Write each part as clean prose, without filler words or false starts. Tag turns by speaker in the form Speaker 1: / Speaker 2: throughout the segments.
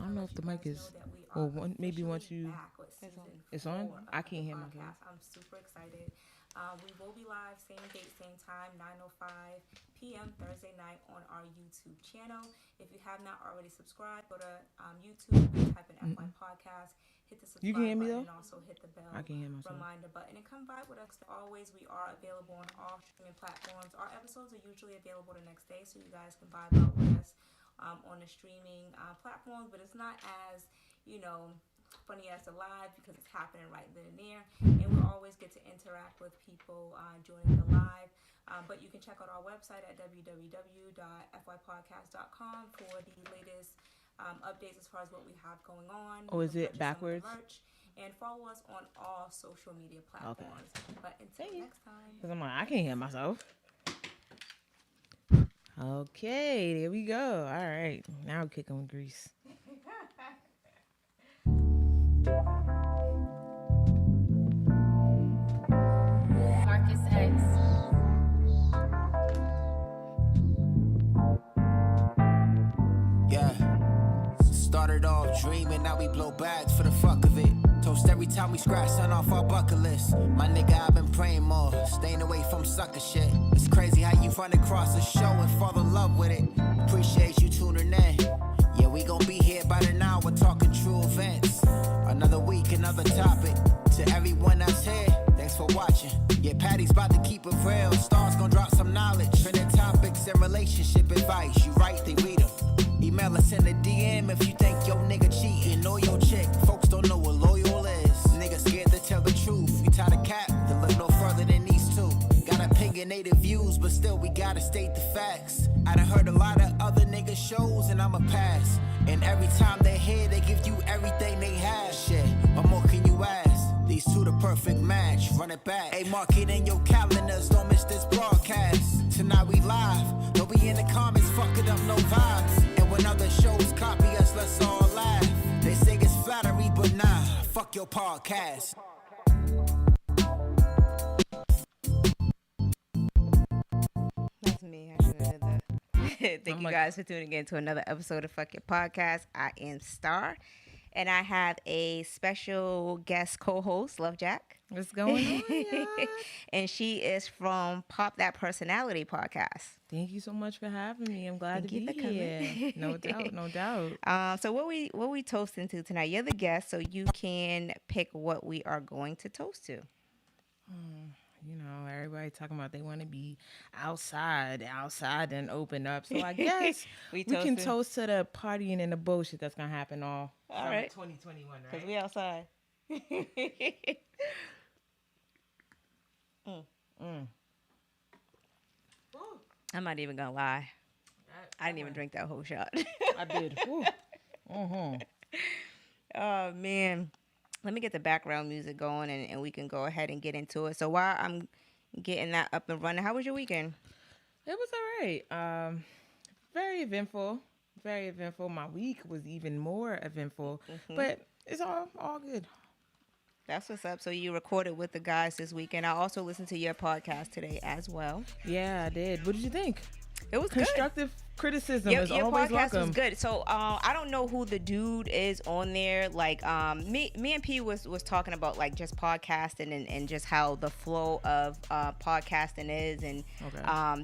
Speaker 1: don't know if the mic is. Well, maybe once you. It's on. I can't hear my voice.
Speaker 2: I'm super excited. We will be live same date, same time, 9:05 p.m. Thursday night on our YouTube channel. If you have not already subscribed, go to YouTube, type in FY Podcast, hit the subscribe button, and also hit the bell reminder button, and come by with us. Always, we are available on all streaming platforms. Our episodes are usually available the next day, so you guys can vibe out with us on the streaming platforms, but it's not as, funny as the live because it's happening right then and there, and we always get to interact with people during the live. But you can check out our website at www.fypodcast.com for the latest updates as far as what we have going on.
Speaker 1: Oh, is it backwards?
Speaker 2: And follow us on all social media platforms. Okay. But until next time.
Speaker 1: Because I'm like, I can't hear myself. Okay, there we go. All right, now we're kicking with Reese.
Speaker 3: Marcus X.
Speaker 4: Yeah. Started off dreaming, now we blow bags for the fuck of it. Toast every time we scratch something off our bucket list. My nigga, I've been praying more, staying away from sucker shit. It's crazy how you run across a show and fall in love with it. Appreciate you tuning in. Yeah, we gon' be here by the hour talking true events. Another week, another topic. To everyone that's here, thanks for watching. Yeah, Patty's about to keep it real. Stars gon' drop some knowledge. Trending topics and relationship advice. You write, they read them. Email us in the DM if you think your nigga cheating or your chick. Folks don't know what loyal is. Niggas scared to tell the truth. We tie the cap to look no further than these two. Got opinionated views, but still we gotta state the facts. I done heard a lot of other niggas shows and I'ma pass. And every time they're here, they give you everything they have. Shit, what more can you ask? These two the perfect match, run it back. Hey, mark it in your calendars, don't miss this broadcast. Tonight we live, don't be in the comments, fuck it up, no vibes. And when other shows copy us, let's all laugh. They say it's flattery, but nah, fuck your podcast.
Speaker 3: That's me, I should have did that. Thank you guys for tuning in to another episode of Fuck Your Podcast. I am Star, and I have a special guest co-host, Love Jack.
Speaker 1: What's going on?
Speaker 3: And she is from Pop That Personality podcast.
Speaker 1: Thank you so much for having me. I'm glad to be here. No doubt, no doubt.
Speaker 3: So what we toasting to tonight? You're the guest, so you can pick what we are going to toast to.
Speaker 1: Everybody talking about they want to be outside and open up. So I guess we can toast to the partying and the bullshit that's going to happen all right. 2021, right?
Speaker 3: Because we outside. I'm not even going to lie. I didn't even drink that whole shot.
Speaker 1: I did.
Speaker 3: Oh, man. Let me get the background music going and we can go ahead and get into it. So while I'm getting that up and running, how was your weekend?
Speaker 1: It was all right. Very eventful. Very eventful. My week was even more eventful, but it's all good.
Speaker 3: That's what's up. So you recorded with the guys this weekend. I also listened to your podcast today as well.
Speaker 1: Yeah, I did. What did you think?
Speaker 3: It was
Speaker 1: constructive
Speaker 3: good.
Speaker 1: Criticism is
Speaker 3: your
Speaker 1: always
Speaker 3: podcast
Speaker 1: welcome.
Speaker 3: Was good. So I don't know who the dude is on there. Like me and P was talking about like just podcasting and just how the flow of podcasting is and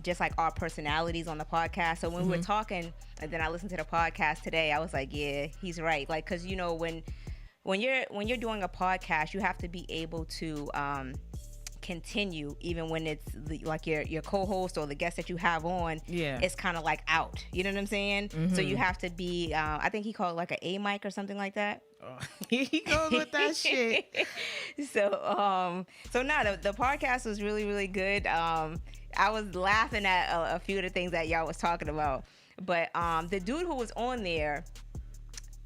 Speaker 3: just like our personalities on the podcast. So when we were talking, and then I listened to the podcast today, I was like, yeah, he's right. Like, cause when you're doing a podcast, you have to be able to continue even when it's like your co-host or the guest that you have on it's kind of like out, you know what I'm saying? So you have to be I think he called it like an A mic or something like that.
Speaker 1: He goes with that shit.
Speaker 3: So the podcast was really, really good. I was laughing at a few of the things that y'all was talking about, but the dude who was on there,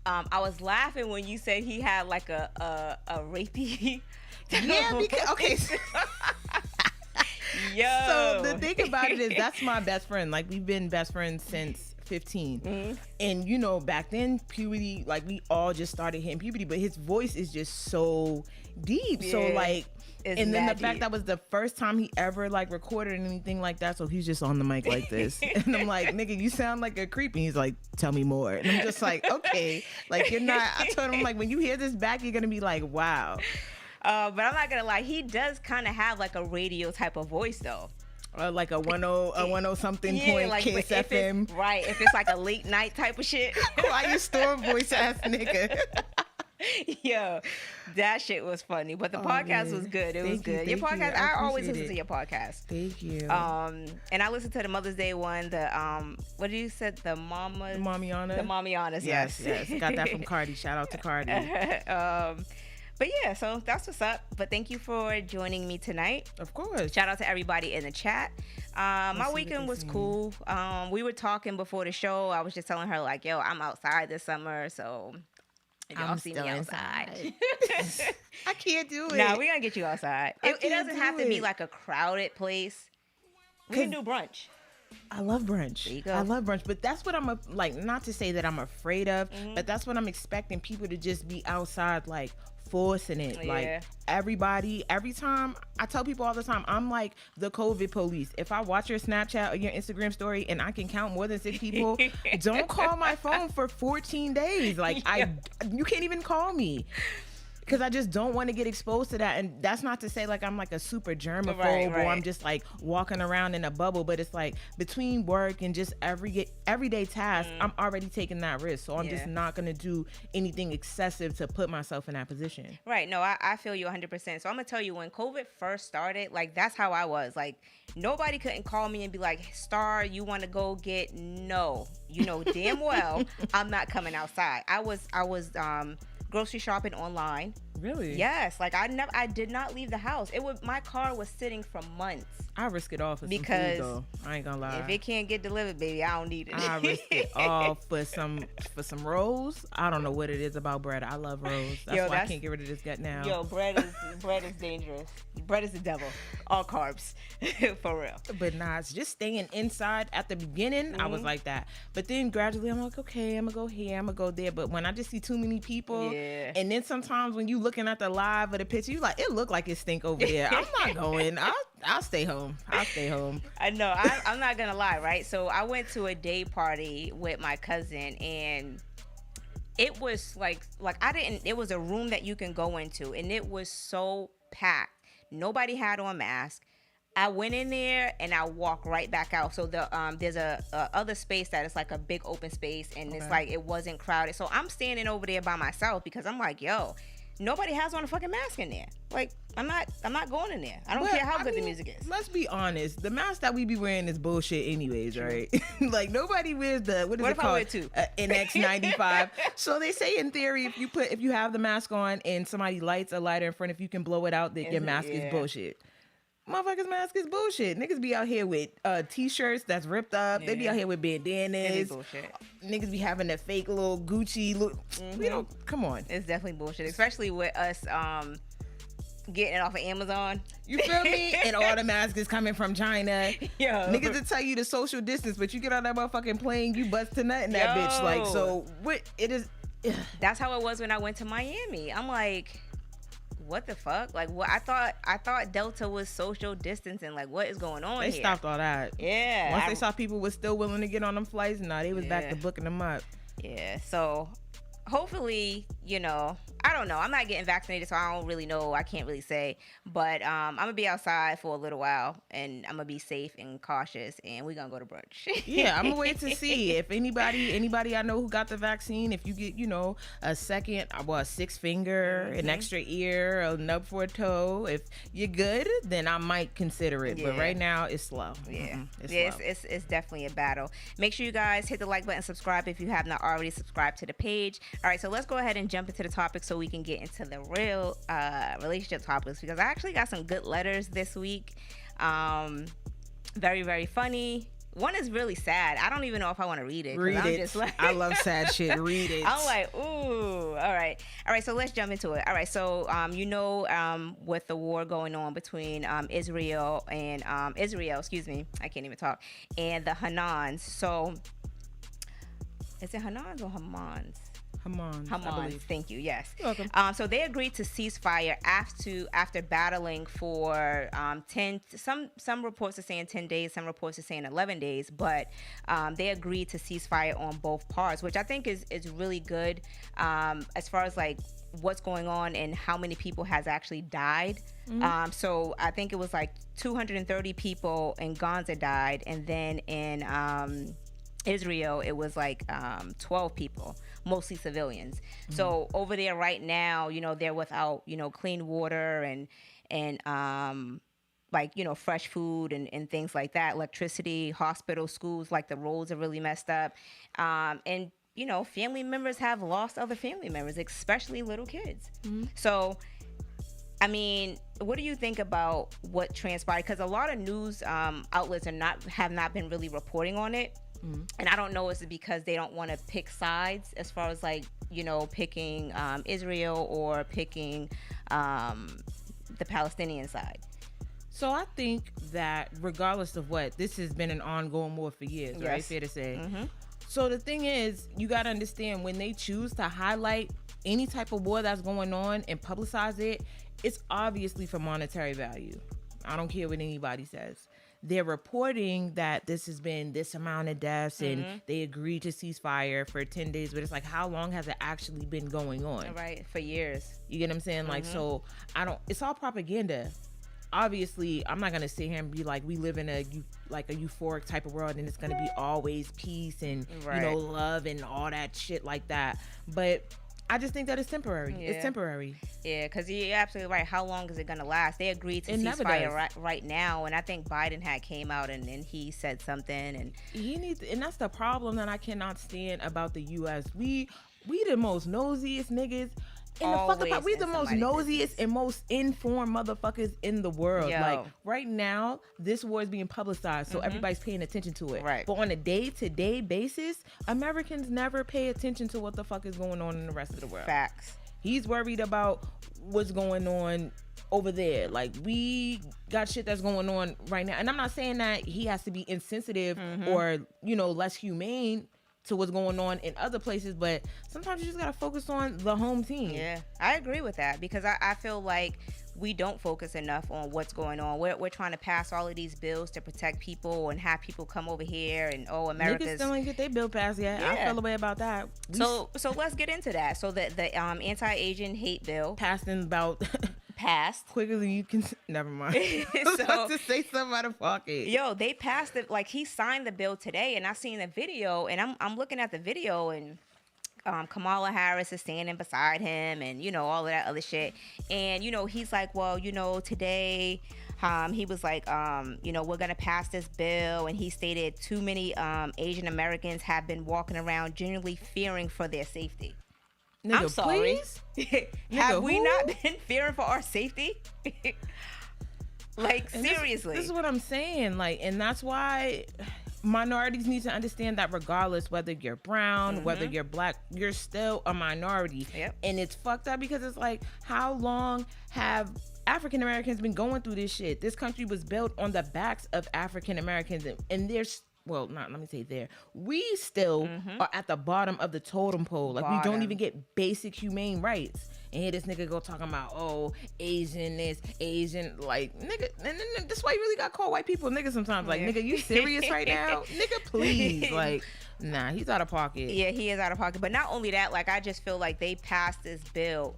Speaker 3: I was laughing when you said he had like a rapey.
Speaker 1: Yeah, because okay.
Speaker 3: Yo.
Speaker 1: So the thing about it is that's my best friend. Like we've been best friends since 15. And, you know, back then, puberty, like, we all just started hitting puberty, but his voice is just so deep. So, like, and then the fact that was the first time he ever, like, recorded anything like that, so he's just on the mic like this. And I'm like, nigga, you sound like a creep. And he's like, tell me more. And I'm just like, okay. Like, you're not, I told him, like, when you hear this back, you're going to be like, wow.
Speaker 3: But I'm not gonna lie, he does kind of have like a radio type of voice though.
Speaker 1: Like a 10 something point like Kiss FM.
Speaker 3: Right, if it's like a late night type of shit.
Speaker 1: Quiet storm voice ass nigga.
Speaker 3: Yo, that shit was funny. But the podcast was good. It was good. Your podcast, I always listen to your podcast.
Speaker 1: Thank you.
Speaker 3: And I listened to the Mother's Day one, the what did you say? The
Speaker 1: Mamiana.
Speaker 3: The Mamianas,
Speaker 1: yes. Got that from Cori. Shout out to Cori.
Speaker 3: But yeah, so that's what's up. But thank you for joining me tonight.
Speaker 1: Of course.
Speaker 3: Shout out to everybody in the chat. My weekend was cool. We were talking before the show. I was just telling her like, yo, I'm outside this summer, so if y'all see me outside.
Speaker 1: I can't do it.
Speaker 3: Nah, we're gonna get you outside. It doesn't have to be like a crowded place. We can do brunch.
Speaker 1: I love brunch.
Speaker 3: There you go.
Speaker 1: I love brunch, but that's what I'm like. Not to say that I'm afraid of, but that's what I'm expecting people to just be outside, like forcing it.
Speaker 3: Yeah.
Speaker 1: Like everybody, every time I tell people all the time, I'm like the COVID police. If I watch your Snapchat or your Instagram story and I can count more than 6 people, don't call my phone for 14 days. Like you can't even call me. Because I just don't want to get exposed to that. And that's not to say like I'm like a super germaphobe or I'm just like walking around in a bubble. But it's like between work and just everyday tasks, I'm already taking that risk. So I'm just not going to do anything excessive to put myself in that position.
Speaker 3: Right. No, I feel you 100%. So I'm going to tell you, when COVID first started, like that's how I was. Like nobody couldn't call me and be like, Star, you want to go get? No. You know damn well I'm not coming outside. I was grocery shopping online.
Speaker 1: Really?
Speaker 3: Yes. Like I did not leave the house. My car was sitting for months.
Speaker 1: I risk it all for
Speaker 3: because
Speaker 1: some food, though. I ain't gonna lie.
Speaker 3: If it can't get delivered, baby, I don't need it.
Speaker 1: I risk it all for some rolls. I don't know what it is about bread. I love rolls. That's why I can't get rid of this gut now.
Speaker 3: Yo, bread is dangerous. Bread is the devil. All carbs. For real.
Speaker 1: But nah, it's just staying inside. At the beginning, I was like that. But then gradually I'm like, okay, I'm gonna go here, I'm gonna go there. But when I just see too many people, and then sometimes when you looking at the live of the picture, you like, it look like it stink over there. I'm not going. I'll stay home.
Speaker 3: I know. I'm not gonna lie, right? So I went to a day party with my cousin, and it was like it was a room that you can go into, and it was so packed. Nobody had on mask. I went in there and I walked right back out. So there's a other space that is like a big open space, and it's like it wasn't crowded. So I'm standing over there by myself because I'm like, yo, nobody has on a fucking mask in there. Like I'm not going in there. I don't care how good the music is.
Speaker 1: Let's be honest. The mask that we be wearing is bullshit anyways, right? Like nobody wears what is it called? NX95. So they say in theory, if you have the mask on and somebody lights a lighter in front, if you can blow it out, that your mask is bullshit. Motherfuckers' mask is bullshit. Niggas be out here with t-shirts that's ripped up. They be out here with bandanas. Niggas be having that fake little Gucci look. You know, come on.
Speaker 3: It's definitely bullshit, especially with us getting it off of Amazon.
Speaker 1: You feel me? And all the masks is coming from China. Yo. Niggas will tell you the social distance, but you get on that motherfucking plane, you bust to nut in that bitch. Like, so what it is.
Speaker 3: That's how it was when I went to Miami. I'm like, what the fuck? Like, what? I thought Delta was social distancing. Like, what is going on
Speaker 1: here?
Speaker 3: They
Speaker 1: stopped all that.
Speaker 3: Yeah.
Speaker 1: Once they saw people was still willing to get on them flights, they was back to booking them up.
Speaker 3: Yeah. So hopefully, I don't know. I'm not getting vaccinated, so I don't really know. I can't really say. But I'm going to be outside for a little while, and I'm going to be safe and cautious, and we're going to go to brunch.
Speaker 1: Yeah, I'm going to wait to see if anybody I know who got the vaccine, if you get, a second, a 6 finger, an extra ear, a nub for a toe, if you're good, then I might consider it. Yeah. But right now, it's slow.
Speaker 3: Yeah. It's definitely a battle. Make sure you guys hit the like button, subscribe if you have not already subscribed to the page. All right, so let's go ahead and jump into the topic so we can get into the real relationship topics, because I actually got some good letters this week. Very, very funny. One is really sad. I don't even know if I want to read it. Just like,
Speaker 1: I love sad shit. Read it.
Speaker 3: I'm like, ooh. All right. So let's jump into it. All right. So, with the war going on between Israel, I can't even talk, and the Hanans. So Is it Hanans or Hamans?
Speaker 1: Hamas, I
Speaker 3: Hamas,
Speaker 1: believe.
Speaker 3: thank you. Yes.
Speaker 1: You're welcome.
Speaker 3: So they agreed to ceasefire after battling for 10. Some reports are saying 10 days. Some reports are saying 11 days. But they agreed to ceasefire on both parts, which I think is really good as far as like what's going on and how many people has actually died. So I think it was like 230 people in Gaza died, and then in Israel it was like 12 people, mostly civilians. So over there right now, they're without clean water and like fresh food and things like that, electricity, hospital, schools, like the roads are really messed up, and family members have lost other family members, especially little kids. So I mean, what do you think about what transpired? Because a lot of news outlets have not been really reporting on it. And I don't know, is it because they don't want to pick sides as far as like, picking Israel or picking the Palestinian side?
Speaker 1: So I think that regardless of what, this has been an ongoing war for years, right?
Speaker 3: Yes.
Speaker 1: Fair to say. So the thing is, you got to understand, when they choose to highlight any type of war that's going on and publicize it, it's obviously for monetary value. I don't care what anybody says. They're reporting that this has been this amount of deaths and they agreed to ceasefire for 10 days, but it's like, how long has it actually been going on?
Speaker 3: Right, for years.
Speaker 1: You get what I'm saying? Like, so it's all propaganda. Obviously, I'm not gonna sit here and be like, we live in a euphoric type of world and it's gonna be always peace and love and all that shit like that. But I just think that it's temporary.
Speaker 3: Yeah.
Speaker 1: It's temporary.
Speaker 3: Yeah, because you're absolutely right. How long is it going to last? They agreed to
Speaker 1: It never
Speaker 3: ceasefire right now, and I think Biden had came out and he said something. And
Speaker 1: and that's the problem that I cannot stand about the U.S. We the most nosiest niggas. And the fucking part, we the most nosiest and most informed motherfuckers in the world.
Speaker 3: Yo.
Speaker 1: Like right now, this war is being publicized, so everybody's paying attention to it.
Speaker 3: Right.
Speaker 1: But on a day-to-day basis, Americans never pay attention to what the fuck is going on in the rest of the world.
Speaker 3: Facts.
Speaker 1: He's worried about what's going on over there. Like, we got shit that's going on right now, and I'm not saying that he has to be insensitive or less humane to what's going on in other places, but sometimes you just gotta focus on the home team.
Speaker 3: Yeah, I agree with that, because I feel like we don't focus enough on what's going on. We're trying to pass all of these bills to protect people and have people come over here, and America's
Speaker 1: niggas still ain't get their bill passed yet.
Speaker 3: Yeah.
Speaker 1: I feel a way about that.
Speaker 3: So let's get into that. So the anti-Asian hate bill
Speaker 1: passed in about
Speaker 3: passed
Speaker 1: quicker than you can. Never mind.
Speaker 3: So
Speaker 1: to say something out of pocket.
Speaker 3: Yo, they passed it. Like, he signed the bill today, and I seen the video, and I'm looking at the video, and Kamala Harris is standing beside him, and all of that other shit, and he's like, well, today he was like, we're gonna pass this bill, and he stated too many Asian Americans have been walking around genuinely fearing for their safety.
Speaker 1: Nigga,
Speaker 3: I'm sorry. Have we
Speaker 1: who?
Speaker 3: not been fearing for our safety? Like,
Speaker 1: And
Speaker 3: seriously.
Speaker 1: This is what I'm saying. Like, and that's why minorities need to understand that regardless whether you're brown, whether you're black, you're still a minority.
Speaker 3: Yep.
Speaker 1: And it's fucked up because it's like, how long have African Americans been going through this shit? This country was built on the backs of African Americans, and there's we still are at the bottom of the totem pole. Like, we don't even get basic humane rights. And here this nigga go talking about, Asian this, Asian, like, nigga, that's why you really got called white people nigga sometimes. Like, nigga, you serious right now? Nigga, please. Like, nah, he's out of pocket.
Speaker 3: Yeah, he is out of pocket. But not only that, like, I just feel like they passed this bill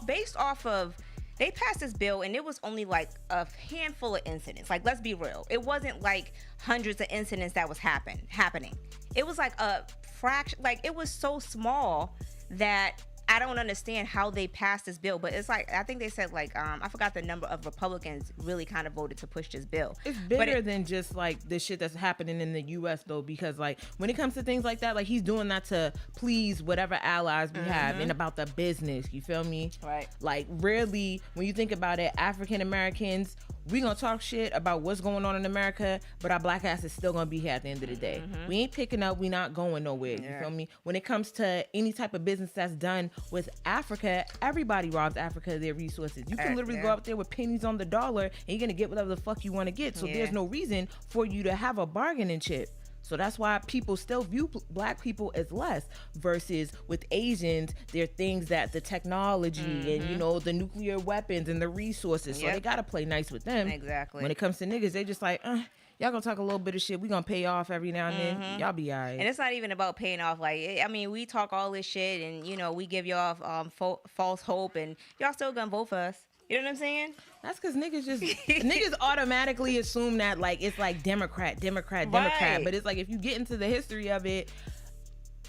Speaker 3: based off of, they passed this bill, and it was only like a handful of incidents. Like, let's be real. It wasn't like hundreds of incidents that was happening. It was like a fraction. Like, it was so small that I don't understand how they passed this bill. But it's like, I think they said like, I forgot the number of Republicans really kind of voted to push this bill.
Speaker 1: It's bigger than just like the shit that's happening in the U.S. though, because like when it comes to things like that, like he's doing that to please whatever allies we have and about the business. You feel me?
Speaker 3: Right.
Speaker 1: Like, rarely, when you think about it, African Americans, we gonna talk shit about what's going on in America, but our black ass is still gonna be here at the end of the day. We ain't picking up, we not going nowhere. You feel me? When it comes to any type of business that's done with Africa, everybody robs Africa of their resources. You can literally go out there with pennies on the dollar and you're gonna get whatever the fuck you want to get. So there's no reason for you to have a bargaining chip. So that's why people still view black people as less, versus with Asians, there are things that the technology and, you know, the nuclear weapons and the resources. So they got to play nice with them.
Speaker 3: Exactly.
Speaker 1: When it comes to niggas, they just like, y'all gonna talk a little bit of shit. We gonna pay off every now and then. Y'all be all right.
Speaker 3: And it's not even about paying off. Like, I mean, we talk all this shit and, you know, we give y'all false hope and y'all still gonna vote for us. You know what I'm saying?
Speaker 1: That's because niggas automatically assume that, like, it's like Democrat.
Speaker 3: Right.
Speaker 1: But it's like, if you get into the history of it,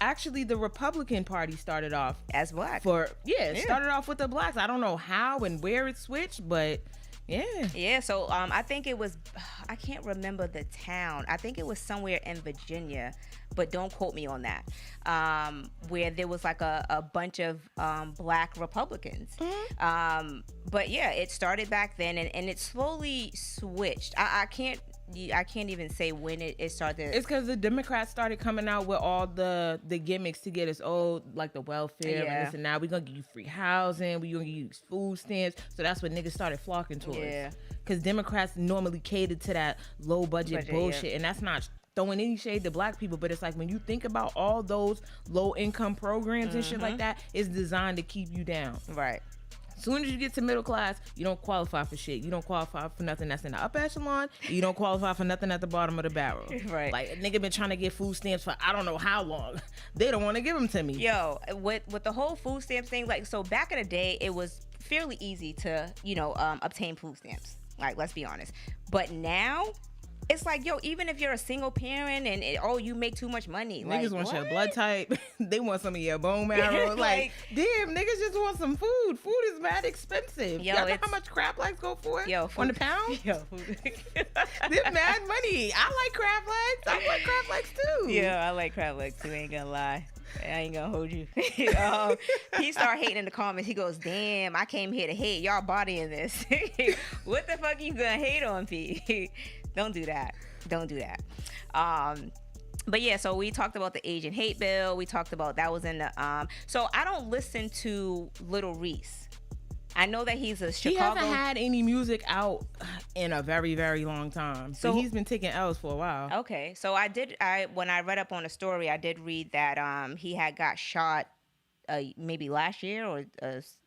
Speaker 1: actually the Republican Party started off
Speaker 3: as black.
Speaker 1: Started off with the blacks. I don't know how and where it switched, but yeah.
Speaker 3: So I think it was, I can't remember the town. I think it was somewhere in Virginia, but don't quote me on that. Where there was like a bunch of black Republicans. But yeah, it started back then, and it slowly switched. I can't even say when it started.
Speaker 1: It's because the Democrats started coming out with all the gimmicks to get us like the welfare and this and that. We're gonna give you free housing. We're gonna give you food stamps. So that's what niggas started flocking towards. Yeah. Because Democrats normally catered to that low budget bullshit, and that's not throwing any shade to black people, but it's like, when you think about all those low income programs and shit like that, it's designed to keep you down.
Speaker 3: Right.
Speaker 1: As soon as you get to middle class, you don't qualify for shit. You don't qualify for nothing that's in the upper echelon. You don't qualify for nothing at the bottom of the barrel.
Speaker 3: Right.
Speaker 1: Like, a nigga been trying to get food stamps for I don't know how long. They don't want to give them to me.
Speaker 3: Yo, with the whole food stamps thing, like, so back in the day, it was fairly easy to, you know, obtain food stamps. Like, let's be honest. But now, it's like, yo, even if you're a single parent and you make too much money.
Speaker 1: Niggas
Speaker 3: like,
Speaker 1: want your blood type. They want some of your bone marrow. like, damn, niggas just want some food. Food is mad expensive.
Speaker 3: Yo,
Speaker 1: y'all know how much crab legs go for?
Speaker 3: Yo, food,
Speaker 1: on the pound?
Speaker 3: Yo, food.
Speaker 1: They're mad money. I like crab legs. I like crab legs too.
Speaker 3: Yeah, I like crab legs too. Ain't gonna lie. I ain't gonna hold you. He started hating in the comments. He goes, damn, I came here to hate. Y'all bodying this. What the fuck you gonna hate on, P? Don't do that. But yeah, so we talked about the Asian hate bill. We talked about that was in the so I don't listen to Little Reese. I know that he's a Chicago.
Speaker 1: He hasn't had any music out in a very, very long time. So he's been taking L's for a while.
Speaker 3: Okay. So when I read up on the story, I did read that he had got shot maybe last year or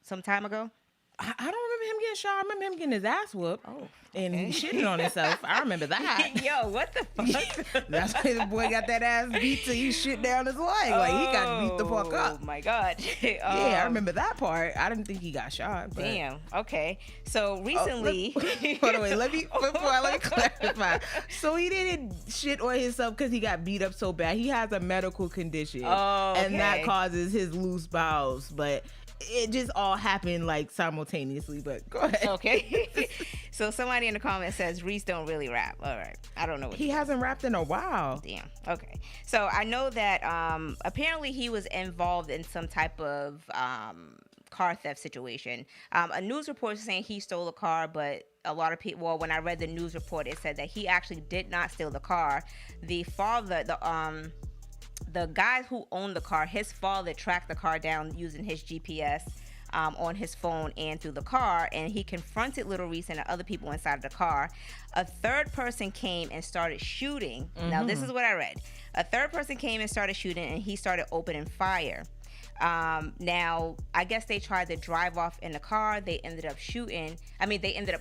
Speaker 3: some time ago.
Speaker 1: I don't remember him getting shot. I remember him getting his ass whooped. Oh. And he shitting on himself. I remember that.
Speaker 3: Yo, what the fuck?
Speaker 1: That's why the boy got that ass beat till he shit down his leg. Like, he got beat the fuck up.
Speaker 3: Oh my God.
Speaker 1: Yeah, I remember that part. I didn't think he got shot. But...
Speaker 3: Damn. Okay. So recently.
Speaker 1: Hold on, let me clarify. So he didn't shit on himself because he got beat up so bad. He has a medical condition.
Speaker 3: Oh, okay.
Speaker 1: And that causes his loose bowels. But it just all happened like simultaneously, but go ahead.
Speaker 3: Okay. So somebody in the comments says Reese don't really rap. All right. I don't know what
Speaker 1: he hasn't rapped in a while.
Speaker 3: Damn. Okay. So I know that apparently he was involved in some type of car theft situation. A news report is saying he stole a car, but a lot of people, well, when I read the news report, it said that he actually did not steal the car. The father, the guy who owned the car, his father tracked the car down using his GPS on his phone and through the car, and he confronted Little Reese and the other people inside of the car. A third person came and started shooting. Now, this is what I read. A third person came and started shooting, and he started opening fire. Now, I guess they tried to drive off in the car. They ended up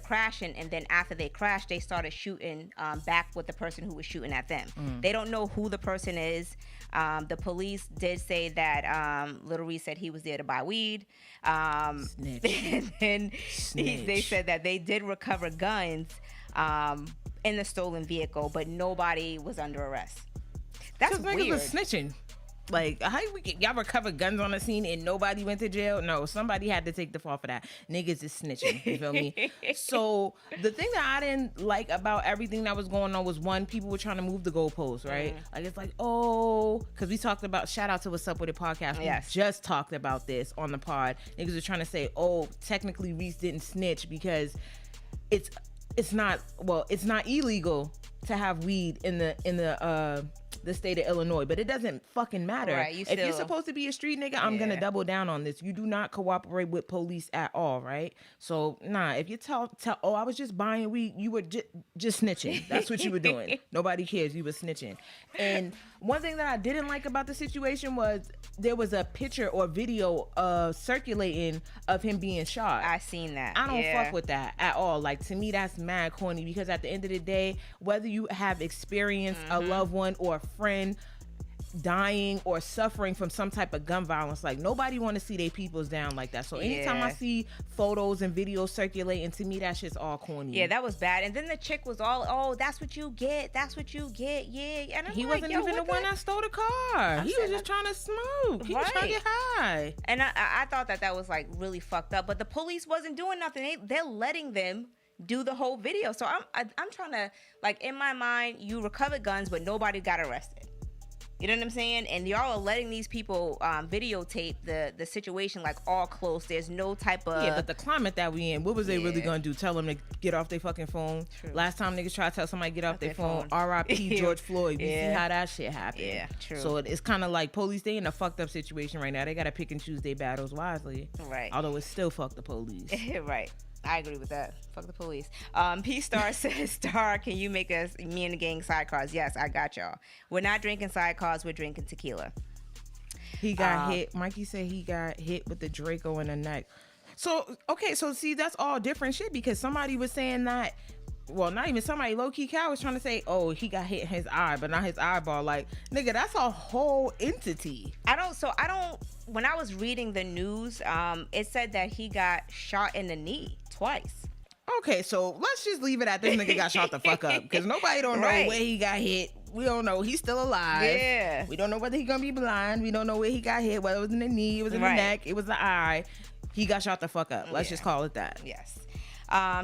Speaker 3: crashing, and then after they crashed, they started shooting back with the person who was shooting at them. They don't know who the person is. The police did say that Little Reese said he was there to buy weed.
Speaker 1: Snitch.
Speaker 3: And they said that they did recover guns in the stolen vehicle, but nobody was under arrest. That's weird.
Speaker 1: Niggas was snitching. Like, how y'all recover guns on the scene and nobody went to jail? No, somebody had to take the fall for that. Niggas is snitching. You feel me? So the thing that I didn't like about everything that was going on was, one, people were trying to move the goalposts, right? Like, it's like, because we talked about, shout out to What's Up With It podcast.
Speaker 3: Yes.
Speaker 1: We just talked about this on the pod. Niggas were trying to say, technically Reese didn't snitch because it's not illegal to have weed in the the state of Illinois, but it doesn't fucking matter.
Speaker 3: Right,
Speaker 1: If you're supposed to be a street nigga, I'm gonna double down on this. You do not cooperate with police at all, right? So nah, if you tell oh, I was just buying weed, you were just snitching. That's what you were doing. Nobody cares. You were snitching. And one thing that I didn't like about the situation was there was a picture or video circulating of him being shot.
Speaker 3: I seen that.
Speaker 1: I don't fuck with that at all. Like, to me, that's mad corny, because at the end of the day, whether you have experienced a loved one or a friend dying or suffering from some type of gun violence, like, nobody want to see their peoples down like that. So anytime I see photos and videos circulating, to me, that shit's all corny.
Speaker 3: Yeah, that was bad. And then the chick was all, oh, that's what you get, yeah. And
Speaker 1: he wasn't even the one that stole the car. He was just trying to smoke. He was trying to get high.
Speaker 3: And I thought that was like really fucked up. But the police wasn't doing nothing. They're letting them do the whole video. So I'm trying to, like, in my mind, you recovered guns, but nobody got arrested. You know what I'm saying? And y'all are letting these people videotape the situation, like, all close. There's no type of...
Speaker 1: Yeah, but the climate that we in, what was they really going to do? Tell them to get off their fucking phone? True. Last time niggas tried to tell somebody to get off their phone, R.I.P. George Floyd. We see how that shit happened.
Speaker 3: Yeah, true.
Speaker 1: So it's kind of like police, they in a fucked up situation right now. They got to pick and choose their battles wisely.
Speaker 3: Right.
Speaker 1: Although it's still fuck the police.
Speaker 3: Right. I agree with that. Fuck the police. P-Star says, Star, can you make us, me and the gang, sidecars? Yes, I got y'all. We're not drinking sidecars. We're drinking tequila.
Speaker 1: He got hit. Mikey said he got hit with the Draco in the neck. So, okay, so see, that's all different shit, because somebody was saying that, well, not even somebody, low-key Cal was trying to say, oh, he got hit in his eye, but not his eyeball. Like, nigga, that's a whole entity.
Speaker 3: When I was reading the news, it said that he got shot in the knee twice.
Speaker 1: Okay, so let's just leave it at this nigga got shot the fuck up, because nobody don't know where he got hit. We don't know. He's still alive. Yeah. We don't know whether he's gonna be blind. We don't know where he got hit, whether it was in the knee, it was in the neck, it was the eye. He got shot the fuck up. Let's just call it that.
Speaker 3: Yes.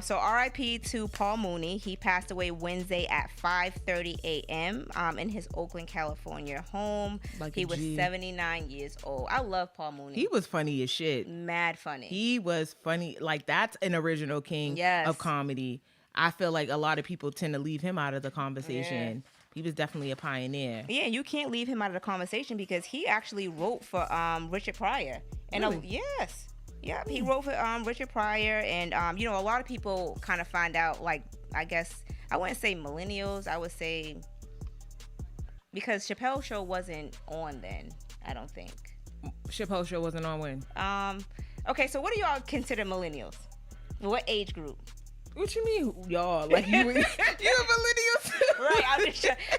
Speaker 3: So RIP to Paul Mooney. He passed away Wednesday at 5:30 a.m. In his Oakland, California home. He was 79 years old. I love Paul Mooney.
Speaker 1: He was funny as shit.
Speaker 3: Mad funny.
Speaker 1: He was funny. Like, that's an original king of comedy. I feel like a lot of people tend to leave him out of the conversation. Yeah. He was definitely a pioneer.
Speaker 3: Yeah, you can't leave him out of the conversation, because he actually wrote for Richard Pryor. And
Speaker 1: really?
Speaker 3: Yes. Yeah, he wrote for Richard Pryor, and a lot of people kind of find out, like, I guess I wouldn't say millennials, I would say, because Chappelle's show wasn't on then, I don't think.
Speaker 1: Chappelle's show wasn't on when?
Speaker 3: Okay, so what do y'all consider millennials? What age group?
Speaker 1: What you mean, y'all? Like, you a millennial too?
Speaker 3: Right,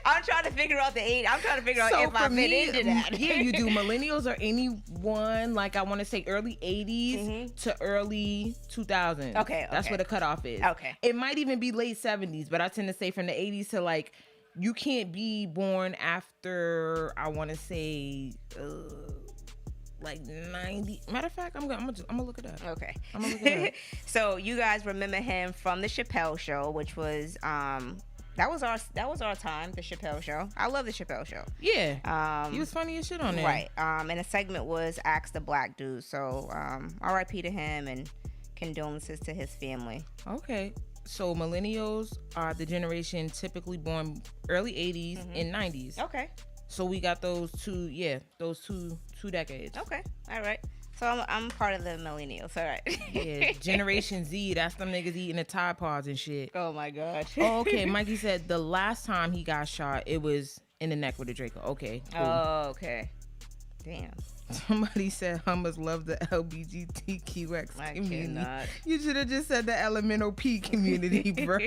Speaker 3: I'm trying to figure out the age. I'm trying to figure out if I fit into that.
Speaker 1: Yeah, you do. Millennials are anyone, like, I want to say early 80s to early 2000s.
Speaker 3: Okay.
Speaker 1: That's where the cutoff is.
Speaker 3: Okay.
Speaker 1: It might even be late 70s, but I tend to say from the 80s to, like, you can't be born after, I want to say, like 90. Matter of fact, I'm gonna look it up.
Speaker 3: Okay.
Speaker 1: I'm gonna look it up.
Speaker 3: So you guys remember him from the Chappelle Show, which was that was our time, the Chappelle Show. I love the Chappelle Show.
Speaker 1: Yeah. He was funny as shit on there.
Speaker 3: Right. And the segment was Ask the Black Dude. So R.I.P. to him, and condolences to his family.
Speaker 1: Okay. So millennials are the generation typically born early 80s and 90s.
Speaker 3: Okay.
Speaker 1: So we got those two decades.
Speaker 3: Okay, all right. So I'm part of the millennials. All right.
Speaker 1: Yeah, Generation Z. That's them niggas eating the Tide Pods and shit.
Speaker 3: Oh my god.
Speaker 1: Oh, okay. Mikey said the last time he got shot, it was in the neck with a Draco. Okay. Cool.
Speaker 3: Oh, okay. Damn.
Speaker 1: Somebody said Hummers love the LGBTQX community.
Speaker 3: Cannot.
Speaker 1: You should have just said the LMNOP community, bro.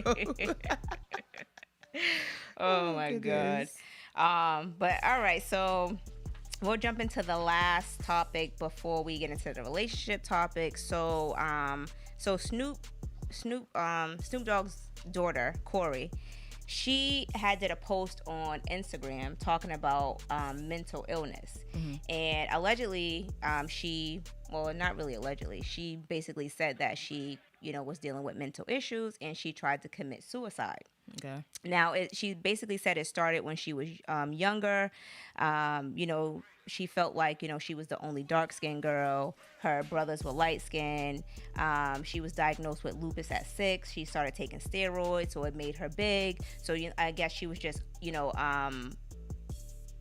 Speaker 3: Oh my god. But all right, so we'll jump into the last topic before we get into the relationship topic. So Snoop Dogg's daughter, Cori, she did a post on Instagram talking about mental illness. And allegedly, not really allegedly, she basically said that she, was dealing with mental issues, and she tried to commit suicide.
Speaker 1: Okay.
Speaker 3: Now, she basically said it started when she was younger. She felt like, she was the only dark-skinned girl. Her brothers were light-skinned. She was diagnosed with lupus at 6. She started taking steroids, so it made her big. So I guess she was just,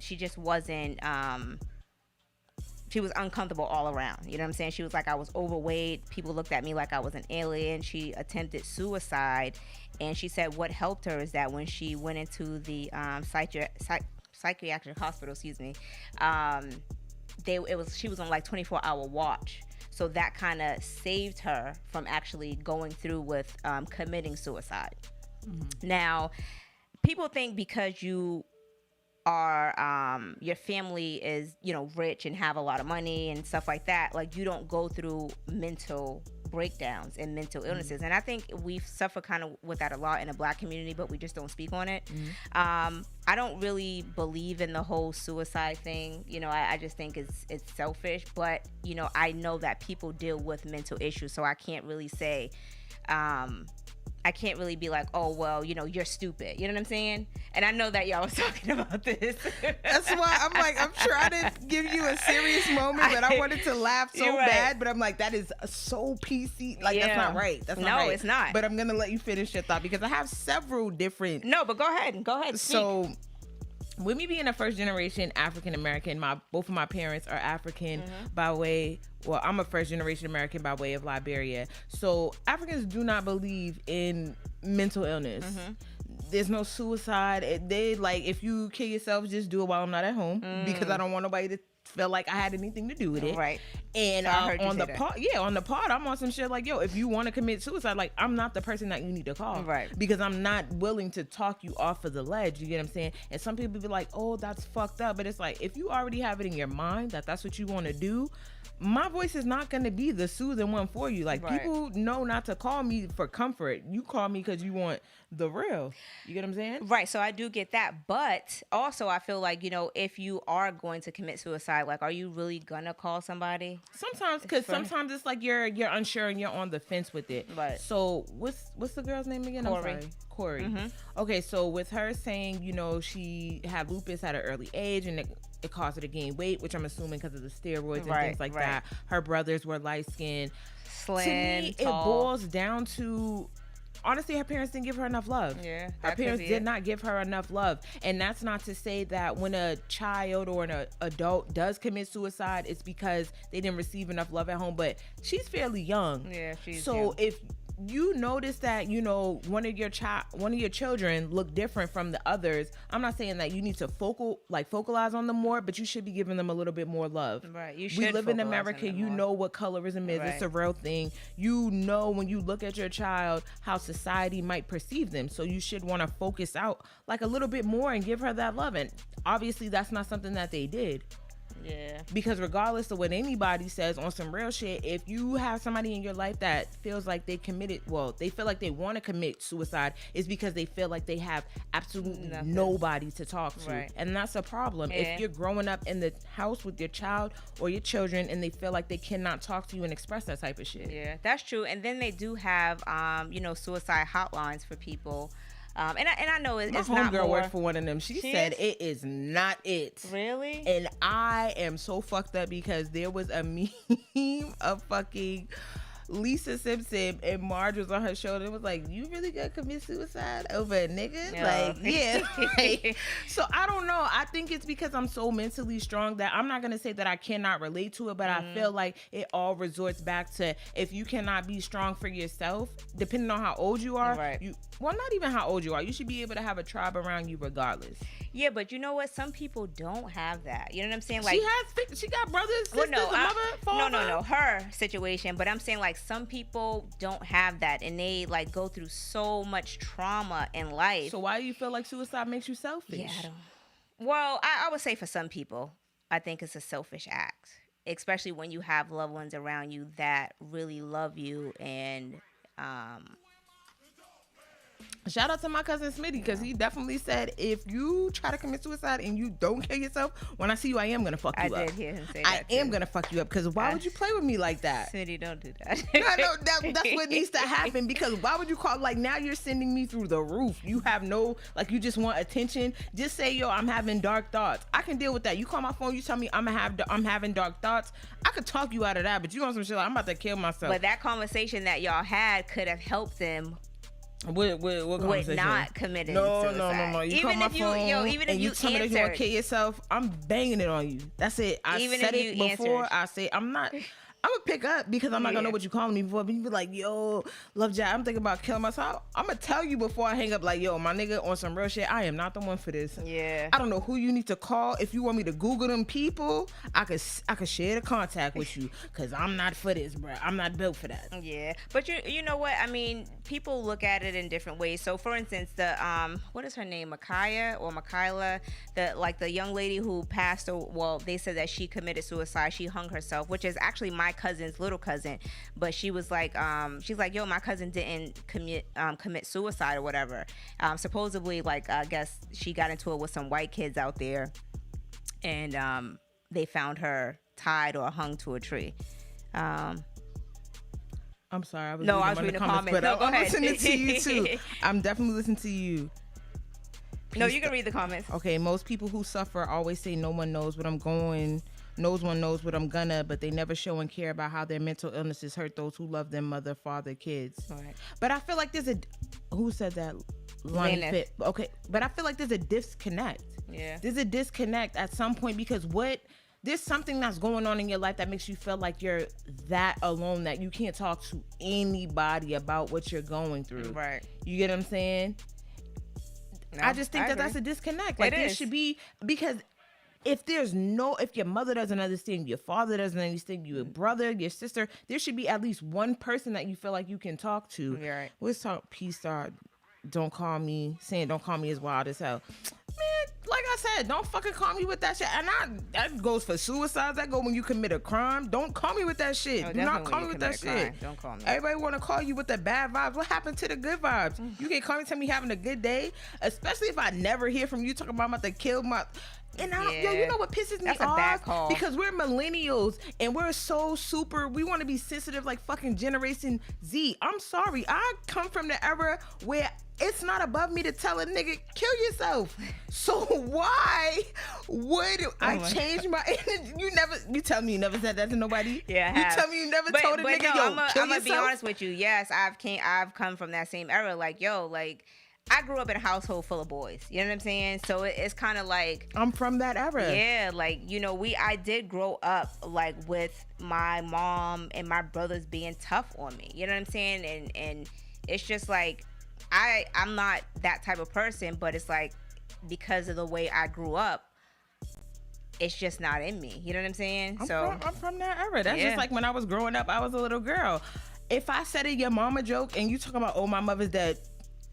Speaker 3: just wasn't. She was uncomfortable all around. You know what I'm saying? She was like, I was overweight. People looked at me like I was an alien. She attempted suicide. And she said what helped her is that when she went into the psychiatric hospital, she was on like 24-hour watch. So that kind of saved her from actually going through with committing suicide. Mm-hmm. Now, people think because you are your family is, you know, rich and have a lot of money and stuff like that, like you don't go through mental breakdowns and mental illnesses. Mm-hmm. And I think we suffer kind of with that a lot in the Black community, but we just don't speak on it. Mm-hmm. I don't really believe in the whole suicide thing. You know, I just think it's selfish, but you know, I know that people deal with mental issues, so I can't really say I can't really be like, oh, well, you know, you're stupid. You know what I'm saying? And I know that y'all was talking about this.
Speaker 1: That's why I'm like, I'm trying to give you a serious moment, but I wanted to laugh so bad. But I'm like, that is so PC. Like, that's not right. That's not right.
Speaker 3: No, it's not.
Speaker 1: But I'm going to let you finish your thought because I have several different.
Speaker 3: No, but go ahead.
Speaker 1: So, with me being a first generation African American, both of my parents are African by way. Well, I'm a first generation American by way of Liberia. So Africans do not believe in mental illness. Mm-hmm. There's no suicide. They like, if you kill yourself, just do it while I'm not at home because I don't want nobody to feel like I had anything to do with it.
Speaker 3: Right.
Speaker 1: And on the pod, I'm on some shit like, yo, if you want to commit suicide, like, I'm not the person that you need to call.
Speaker 3: Right.
Speaker 1: Because I'm not willing to talk you off of the ledge. You get what I'm saying? And some people be like, oh, that's fucked up. But it's like, if you already have it in your mind that that's what you want to do, my voice is not going to be the soothing one for you. Like, people know not to call me for comfort. You call me because you want the real. You get what I'm saying?
Speaker 3: Right. So I do get that. But also I feel like, you know, if you are going to commit suicide, like, are you really going to call somebody?
Speaker 1: Sometimes, because sometimes it's like you're unsure and you're on the fence with it.
Speaker 3: Right.
Speaker 1: So what's the girl's name again?
Speaker 3: Cori.
Speaker 1: I'm sorry. Cori. Mm-hmm. Okay, so with her saying, you know, she had lupus at an early age and it caused her to gain weight, which I'm assuming because of the steroids and things like that. Her brothers were light-skinned.
Speaker 3: Slim,
Speaker 1: to me,
Speaker 3: tall.
Speaker 1: It boils down to, honestly, her parents didn't give her enough love.
Speaker 3: Yeah,
Speaker 1: her parents did not give her enough love. And that's not to say that when a child or an adult does commit suicide, it's because they didn't receive enough love at home. But she's fairly young.
Speaker 3: Yeah, she's
Speaker 1: so
Speaker 3: young.
Speaker 1: If you notice that, you know, one of your children look different from the others, I'm not saying that you need to focalize on them more, but you should be giving them a little bit more love.
Speaker 3: Right. You should.
Speaker 1: We live in America. You know what colorism is.
Speaker 3: Right.
Speaker 1: It's a real thing. You know, when you look at your child, how society might perceive them. So you should want to focus out like a little bit more and give her that love. And obviously that's not something that they did.
Speaker 3: Yeah.
Speaker 1: Because regardless of what anybody says on some real shit, if you have somebody in your life that feels like they feel like they want to commit suicide, it's because they feel like they have absolutely nobody to talk to.
Speaker 3: Right.
Speaker 1: And that's a problem.
Speaker 3: Yeah.
Speaker 1: If you're growing up in the house with your child or your children and they feel like they cannot talk to you and express that type of shit.
Speaker 3: Yeah, that's true. And then they do have, you know, suicide hotlines for people. And I know it's not more.
Speaker 1: My homegirl worked for one of them. She said it is not it.
Speaker 3: Really?
Speaker 1: And I am so fucked up because there was a meme of fucking Lisa Simpson and Marge was on her shoulder and was like, you really gonna commit suicide over a nigga?
Speaker 3: No.
Speaker 1: Like, yeah. Like, so I don't know. I think it's because I'm so mentally strong that I'm not gonna say that I cannot relate to it, but I feel like it all resorts back to, if you cannot be strong for yourself, depending on how old you are, not even how old you are, you should be able to have a tribe around you regardless.
Speaker 3: Yeah, but you know what? Some people don't have that. You know what I'm saying? Like,
Speaker 1: she got brothers, sisters, a mother, father.
Speaker 3: No, her situation. But I'm saying, like, some people don't have that, and they like go through so much trauma in life.
Speaker 1: So why do you feel like suicide makes you selfish?
Speaker 3: Yeah, I would say for some people, I think it's a selfish act, especially when you have loved ones around you that really love you and
Speaker 1: shout out to my cousin Smitty, because he definitely said, if you try to commit suicide and you don't kill yourself, when I see you, I am going to fuck you up.
Speaker 3: I did hear him say that.
Speaker 1: I am going to fuck you up, because why would you play with me like that?
Speaker 3: Smitty, don't do that.
Speaker 1: No, that's what needs to happen, because why would you call, like, now you're sending me through the roof. You have no, like, you just want attention. Just say, yo, I'm having dark thoughts. I can deal with that. You call my phone, you tell me I'm having dark thoughts. I could talk you out of that, but you want some shit like, I'm about to kill myself.
Speaker 3: But that conversation that y'all had could have helped them
Speaker 1: What conversation?
Speaker 3: not committing
Speaker 1: no,
Speaker 3: suicide.
Speaker 1: No. You
Speaker 3: even
Speaker 1: call my
Speaker 3: if you,
Speaker 1: phone
Speaker 3: even if
Speaker 1: and you tell me that you want to
Speaker 3: answered.
Speaker 1: kill yourself, I'm banging it on you. That's it. I
Speaker 3: Even
Speaker 1: said
Speaker 3: if
Speaker 1: it
Speaker 3: you
Speaker 1: before.
Speaker 3: answered.
Speaker 1: I say I'm not. I'm gonna pick up because I'm not gonna know what you calling me for. But you be like, yo, Love Jack, I'm thinking about killing myself. I'm gonna tell you before I hang up, like, yo, my nigga, on some real shit, I am not the one for this.
Speaker 3: Yeah.
Speaker 1: I don't know who you need to call. If you want me to Google them people, I could share the contact with you because I'm not for this, bro. I'm not built for that.
Speaker 3: Yeah, but you know what? I mean, people look at it in different ways. So, for instance, the what is her name, Makayla, the young lady who passed. Well, they said that she committed suicide. She hung herself, which is actually my cousin's little cousin. But she was like, she's like, yo, my cousin didn't commit suicide or whatever. Supposedly, like, I guess she got into it with some white kids out there, and they found her tied or hung to a tree. I'm
Speaker 1: sorry. I was reading the
Speaker 3: comments.
Speaker 1: but
Speaker 3: no, go
Speaker 1: I'm
Speaker 3: ahead.
Speaker 1: listening to you too. I'm definitely listening to you.
Speaker 3: No, you can read the comments.
Speaker 1: Okay, most people who suffer always say no one knows what I'm going. No one knows what I'm gonna, but they never show and care about how their mental illnesses hurt those who love their mother, father, kids.
Speaker 3: Right.
Speaker 1: But I feel like who said that? Lonnie Pitt. Okay, but I feel like there's a disconnect.
Speaker 3: Yeah.
Speaker 1: There's a disconnect at some point because there's something that's going on in your life that makes you feel like you're that alone, that you can't talk to anybody about what you're going through.
Speaker 3: Right.
Speaker 1: You get what I'm saying?
Speaker 3: No,
Speaker 1: I just think that's a disconnect. Like there should be, because if your mother doesn't understand, your father doesn't understand, your brother, your sister, there should be at least one person that you feel like you can talk to.
Speaker 3: You're right.
Speaker 1: Let's talk peace star. Don't call me is wild as hell. Man, like I said, don't fucking call me with that shit. And that goes for suicides. That go when you commit a crime. Don't call me with that shit.
Speaker 3: Oh,
Speaker 1: do not call me with that shit.
Speaker 3: Don't call me.
Speaker 1: Everybody want to call you with the bad vibes. What happened to the good vibes? You can't call me, tell me having a good day, especially if I never hear from you talking about I'm about to kill my. And I don't, you know what pisses me off?
Speaker 3: That's a bad call.
Speaker 1: Because we're millennials and we're so super. We want to be sensitive like fucking Generation Z. I'm sorry. I come from the era where it's not above me to tell a nigga kill yourself. So why would I change my energy? You tell me you never said that to nobody.
Speaker 3: Yeah,
Speaker 1: you tell me you never told a nigga, yo, kill yourself.
Speaker 3: I'm gonna be honest with you. Yes, I've come from that same era. Like, yo, like, I grew up in a household full of boys. You know what I'm saying? So it's kind of like,
Speaker 1: I'm from that era.
Speaker 3: Yeah, like, you know, I did grow up like with my mom and my brothers being tough on me. You know what I'm saying? And it's just like, I'm not that type of person, but it's like, because of the way I grew up, it's just not in me. You know what I'm saying?
Speaker 1: I'm from that era. That's just like when I was growing up, I was a little girl. If I said a your mama joke and you talking about, oh, my mother's dead,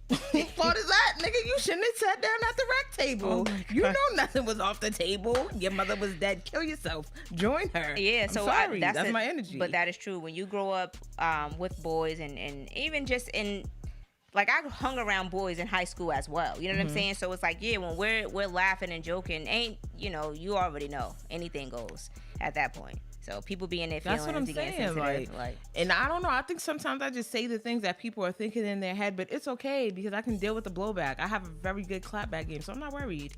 Speaker 1: what fault is that, nigga? You shouldn't have sat down at the rec table. You know nothing was off the table. Your mother was dead. Kill yourself. Join her.
Speaker 3: Yeah, so
Speaker 1: sorry. That's my energy.
Speaker 3: But that is true. When you grow up with boys and even just in, like, I hung around boys in high school as well. You know what I'm saying? So it's like, yeah, when we're laughing and joking, you already know anything goes at that point. So people be in their feelings.
Speaker 1: That's what I'm saying. Like, and I don't know. I think sometimes I just say the things that people are thinking in their head, but it's okay because I can deal with the blowback. I have a very good clapback game, so I'm not worried.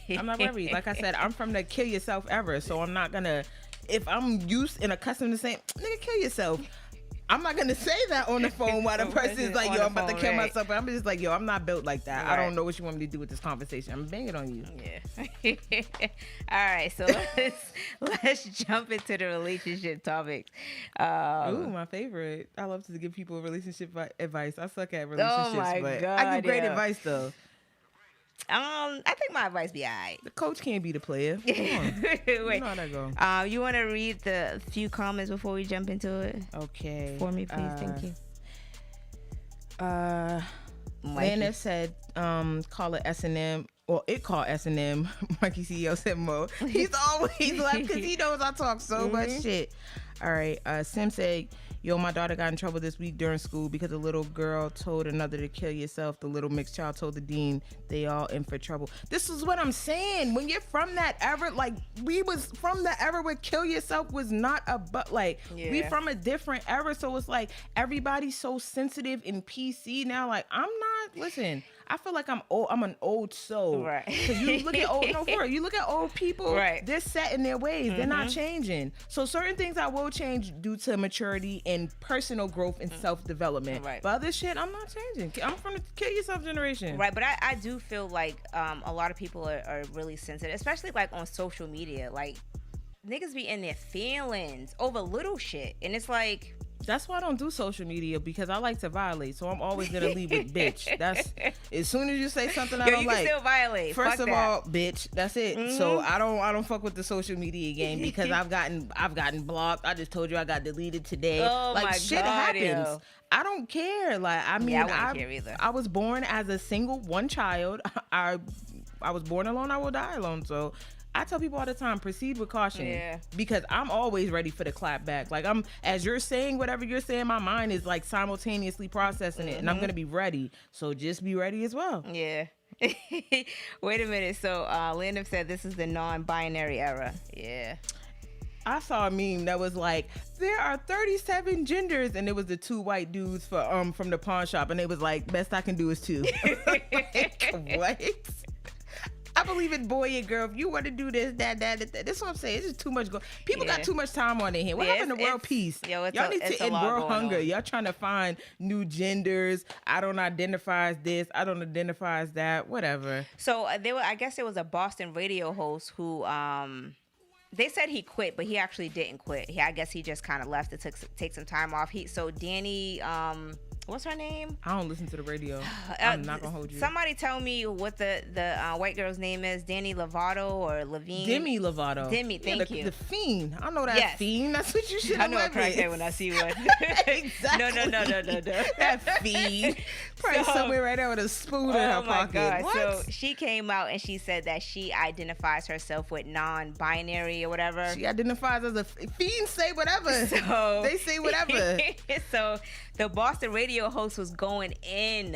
Speaker 1: Like I said, I'm from the kill yourself era, so I'm not gonna. If I'm used and accustomed to saying, nigga, kill yourself, I'm not gonna say that on the phone while the person is like, yo, I'm about to kill myself. I'm just like, yo, I'm not built like that. Right. I don't know what you want me to do with this conversation. I'm banging on you.
Speaker 3: Yeah. All right, so let's jump into the relationship topics.
Speaker 1: Ooh, my favorite. I love to give people relationship advice. I suck at relationships, but
Speaker 3: God,
Speaker 1: I give great advice though.
Speaker 3: I think my advice be all right.
Speaker 1: The coach can't be the player. Come on.
Speaker 3: Wait.
Speaker 1: You know how that go.
Speaker 3: You want to read the few comments before we jump into it?
Speaker 1: Okay.
Speaker 3: For me, please. Thank you.
Speaker 1: Lana said, call it S&M. Well, it called S&M. Mikey CEO said Mo. He's always left because he knows I talk so much shit. All right. Sim said, yo, my daughter got in trouble this week during school because a little girl told another to kill yourself. The little mixed child told the dean. They all in for trouble. This is what I'm saying. When you're from that era, like, we was from the era where kill yourself was not we from a different era. So it's like everybody's so sensitive and PC now. Like, I'm not Listen, I feel like I'm old. I'm an old soul.
Speaker 3: Right.
Speaker 1: Because you look at old, no, for real, you look at old people,
Speaker 3: right.
Speaker 1: They're set in their ways. They're not changing. So certain things I will change due to maturity and personal growth and self-development.
Speaker 3: Right.
Speaker 1: But other shit, I'm not changing. I'm from the kill yourself generation.
Speaker 3: Right, but I do feel like a lot of people are really sensitive, especially like on social media. Like, niggas be in their feelings over little shit. And it's like...
Speaker 1: That's why I don't do social media, because I like to violate. So I'm always gonna leave with bitch. That's as soon as you say something I don't
Speaker 3: you
Speaker 1: like.
Speaker 3: Can still violate.
Speaker 1: First
Speaker 3: fuck
Speaker 1: of
Speaker 3: that.
Speaker 1: all, bitch. That's it. So I don't fuck with the social media game, because I've gotten blocked. I just told you I got deleted today.
Speaker 3: Oh
Speaker 1: like
Speaker 3: my
Speaker 1: shit
Speaker 3: God,
Speaker 1: happens.
Speaker 3: yo.
Speaker 1: I don't care. Like I mean,
Speaker 3: I wouldn't care either.
Speaker 1: I was born as a single one child. I was born alone. I will die alone. So. I tell people all the time, proceed with caution, because I'm always ready for the clap back. Like as you're saying whatever you're saying, my mind is like simultaneously processing it, and I'm gonna be ready. So just be ready as well.
Speaker 3: Yeah. Wait a minute. So Landon said this is the non-binary era. Yeah.
Speaker 1: I saw a meme that was like, there are 37 genders, and it was the two white dudes from the pawn shop, and it was like, best I can do is two. Like, what? I believe in boy and girl. If you want to do this, that. That's what I'm saying. It's just too much. People got too much time on their hand. What happened to world peace? Y'all need to end world hunger. Y'all trying to find new genders. I don't identify as this. I don't identify as that. Whatever.
Speaker 3: So I guess there was a Boston radio host who they said he quit, but he actually didn't quit. I guess he just kind of left to take some time off. So Danny, what's her name?
Speaker 1: I don't listen to the radio. I'm not gonna hold you.
Speaker 3: Somebody tell me what the white girl's name is. Danny Lovato or Levine?
Speaker 1: Demi Lovato.
Speaker 3: Demi, thank you.
Speaker 1: The Fiend. I know that Fiend. That's what you should have.
Speaker 3: I know a crackhead when I see one.
Speaker 1: Exactly.
Speaker 3: No.
Speaker 1: That Fiend. Probably somewhere right there with a spoon in her pocket.
Speaker 3: Oh my God.
Speaker 1: What?
Speaker 3: So she came out and she said that she identifies herself with non-binary or whatever.
Speaker 1: She identifies as a Fiend. Say whatever.
Speaker 3: So
Speaker 1: they say whatever.
Speaker 3: So the Boston radio host was going in,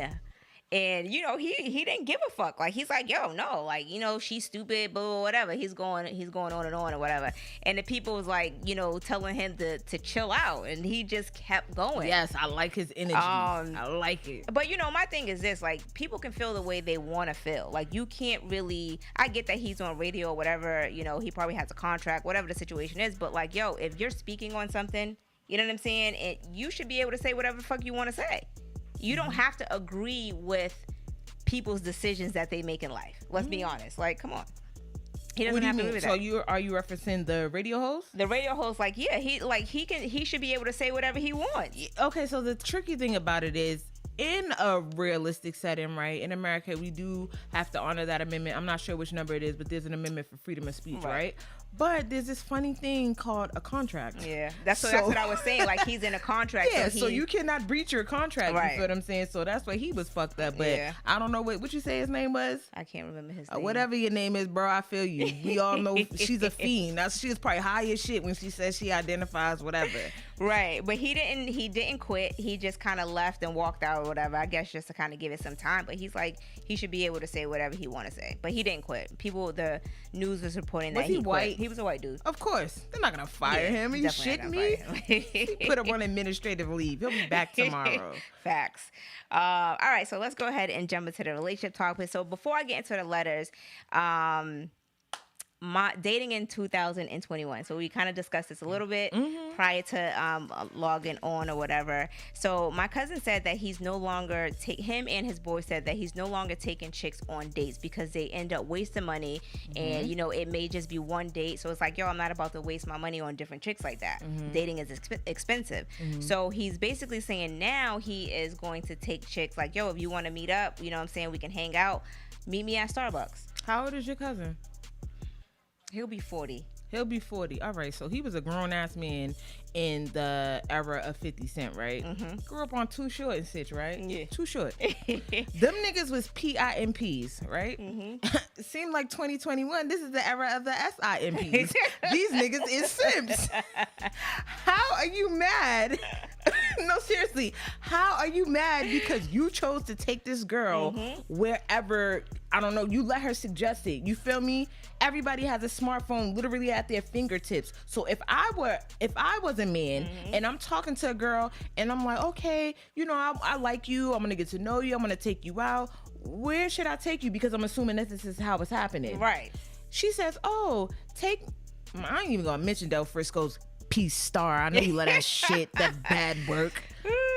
Speaker 3: and he didn't give a fuck. Like, he's like, yo, no, like, she's stupid, blah, whatever. He's going on and on or whatever. And the people was like, telling him to chill out, and he just kept going.
Speaker 1: Yes, I like his energy. I like it.
Speaker 3: But my thing is this: like, people can feel the way they want to feel. Like, you can't really. I get that he's on radio or whatever. He probably has a contract, whatever the situation is. But like, yo, if you're speaking on something, you know what I'm saying? And you should be able to say whatever the fuck you want to say. You don't have to agree with people's decisions that they make in life. Let's be honest. Like, come on. He doesn't have to agree with that.
Speaker 1: So are you referencing the radio host?
Speaker 3: The radio host, like, yeah, he should be able to say whatever he wants.
Speaker 1: Okay, so the tricky thing about it is, in a realistic setting, right? In America, we do have to honor that amendment. I'm not sure which number it is, but there's an amendment for freedom of speech, right? But there's this funny thing called a contract.
Speaker 3: Yeah, that's what I was saying. Like, he's in a contract.
Speaker 1: Yeah, so you cannot breach your contract. Right. You feel what I'm saying? So that's why he was fucked up. But I don't know what you say his name was.
Speaker 3: I can't remember his name.
Speaker 1: Whatever your name is, bro, I feel you. We all know she's a fiend. She's probably high as shit when she says she identifies whatever.
Speaker 3: Right, but he didn't quit. He just kind of left and walked out or whatever. I guess just to kind of give it some time. But he's like, he should be able to say whatever he want to say. But he didn't quit. The news was reporting that he
Speaker 1: white?
Speaker 3: Quit. He was a white dude.
Speaker 1: Of course, they're not gonna fire him. Are you shitting me? He put him on administrative leave. He'll be back tomorrow.
Speaker 3: Facts. All right, so let's go ahead and jump into the relationship talk. So before I get into the letters, my dating in 2021. So we kind of discussed this a little bit prior to logging on or whatever. So my cousin said that he's no longer him and his boy said that he's no longer taking chicks on dates because they end up wasting money, and it may just be one date. So it's like, yo, I'm not about to waste my money on different chicks like that. Dating is expensive. So he's basically saying now he is going to take chicks like, yo, if you want to meet up, you know what I'm saying, we can hang out. Meet me at Starbucks.
Speaker 1: How old is your cousin?
Speaker 3: He'll be 40.
Speaker 1: He'll be 40. All right, so he was a grown-ass man in the era of 50 Cent, right? Grew up on Too Short and such, right?
Speaker 3: Yeah.
Speaker 1: Too Short. Them niggas was PIMPs, right? It seemed like 2021, this is the era of the SIMPs. These niggas is simps. How are you mad No, seriously. How are you mad because you chose to take this girl wherever, I don't know, you let her suggest it. You feel me? Everybody has a smartphone literally at their fingertips. So if I was a man and I'm talking to a girl and I'm like, okay, you know, I like you. I'm going to get to know you. I'm going to take you out. Where should I take you? Because I'm assuming that this is how it's happening.
Speaker 3: Right.
Speaker 1: She says, oh, I ain't even going to mention Del Frisco's Peace Star. I know you love that shit, that bad work.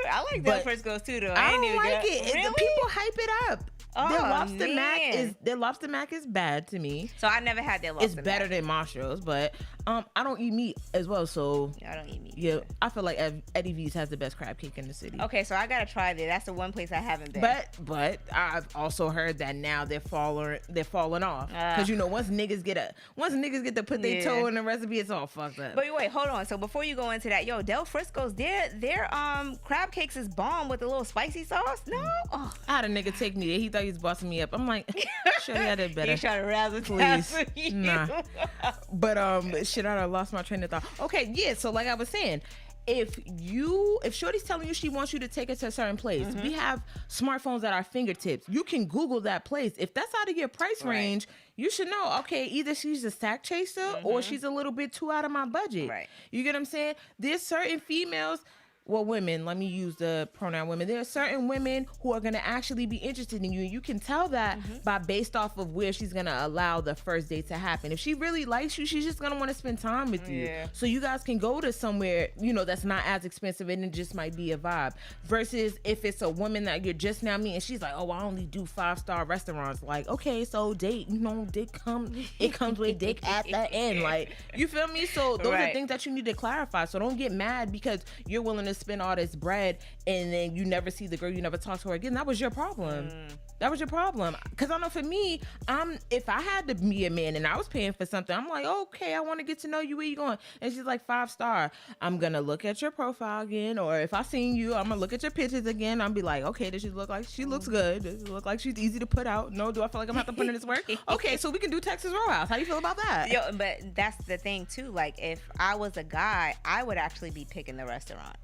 Speaker 3: I like Del Frisco's too, though.
Speaker 1: I don't like it.
Speaker 3: Really?
Speaker 1: The people hype it up.
Speaker 3: Oh,
Speaker 1: their lobster mac is bad to me.
Speaker 3: So I never had their lobster
Speaker 1: It's better than Marshalls, but I don't eat meat as well, so
Speaker 3: I don't eat meat.
Speaker 1: Yeah, I feel like Eddie V's has the best crab cake in the city.
Speaker 3: Okay, so I gotta try there. That's the one place I haven't been.
Speaker 1: But I've also heard that now they're falling off because you know once niggas get to put their toe in the recipe, it's all fucked up.
Speaker 3: But wait, hold on. So before you go into that, yo, Del Frisco's their crab cakes is bomb with a little spicy sauce. No,
Speaker 1: I had a nigga take me there. He thought he was bossing me up. I'm like, sure, I did better.
Speaker 3: You trying to razzle
Speaker 1: please?
Speaker 3: You.
Speaker 1: Nah. But shit, I lost my train of thought. Okay, yeah. So like I was saying, if Shorty's telling you she wants you to take her to a certain place, we have smartphones at our fingertips. You can Google that place. If that's out of your price range, you should know. Okay, either she's a sack chaser or she's a little bit too out of my budget.
Speaker 3: Right.
Speaker 1: You get what I'm saying? There's certain females. Well, women, let me use the pronoun women. There are certain women who are going to actually be interested in you. You can tell that by based off of where she's going to allow the first date to happen. If she really likes you, she's just going to want to spend time with you.
Speaker 3: Yeah.
Speaker 1: So you guys can go to somewhere, you know, that's not as expensive and it just might be a vibe. Versus if it's a woman that you're just now meeting, she's like, oh, I only do 5-star restaurants. Like, okay, so date, you know, it comes with dick at the end. Like, you feel me? So those are things that you need to clarify. So don't get mad because you're willing to spend all this bread and then you never see the girl, you never talk to her again. That was your problem. That was your problem. Because I know for me, if I had to be a man and I was paying for something, I'm like, okay, I want to get to know you. Where you going? And she's like 5-star. I'm gonna look at your profile again, or if I seen you, I'm gonna look at your pictures again. I'm be like, okay, does she look like she looks good? Does she look like she's easy to put out? No, do I feel like I'm gonna have to put in this work? Okay, so we can do Texas Roadhouse. How do you feel about that?
Speaker 3: Yo, but that's the thing too. Like, if I was a guy, I would actually be picking the restaurant.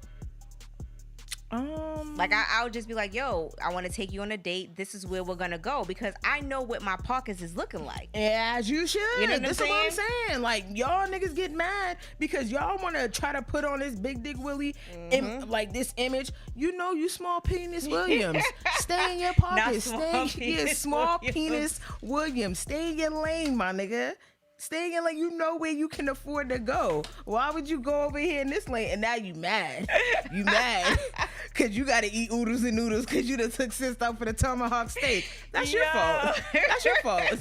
Speaker 3: Like I would just be like, yo, I want to take you on a date. This is where we're gonna go because I know what my pockets is looking like.
Speaker 1: As you should.
Speaker 3: You know
Speaker 1: This is what I'm saying. Like, y'all niggas get mad because y'all want to try to put on this big dick Willie, like this image. You know, you small penis Williams. Stay in your pocket. Small penis Williams. Stay in your lane, my nigga. Staying in, like, you know where you can afford to go. Why would you go over here in this lane? And now you mad. You mad. Because you got to eat oodles and noodles because you done took sis out for the tomahawk steak. That's your fault. That's your fault.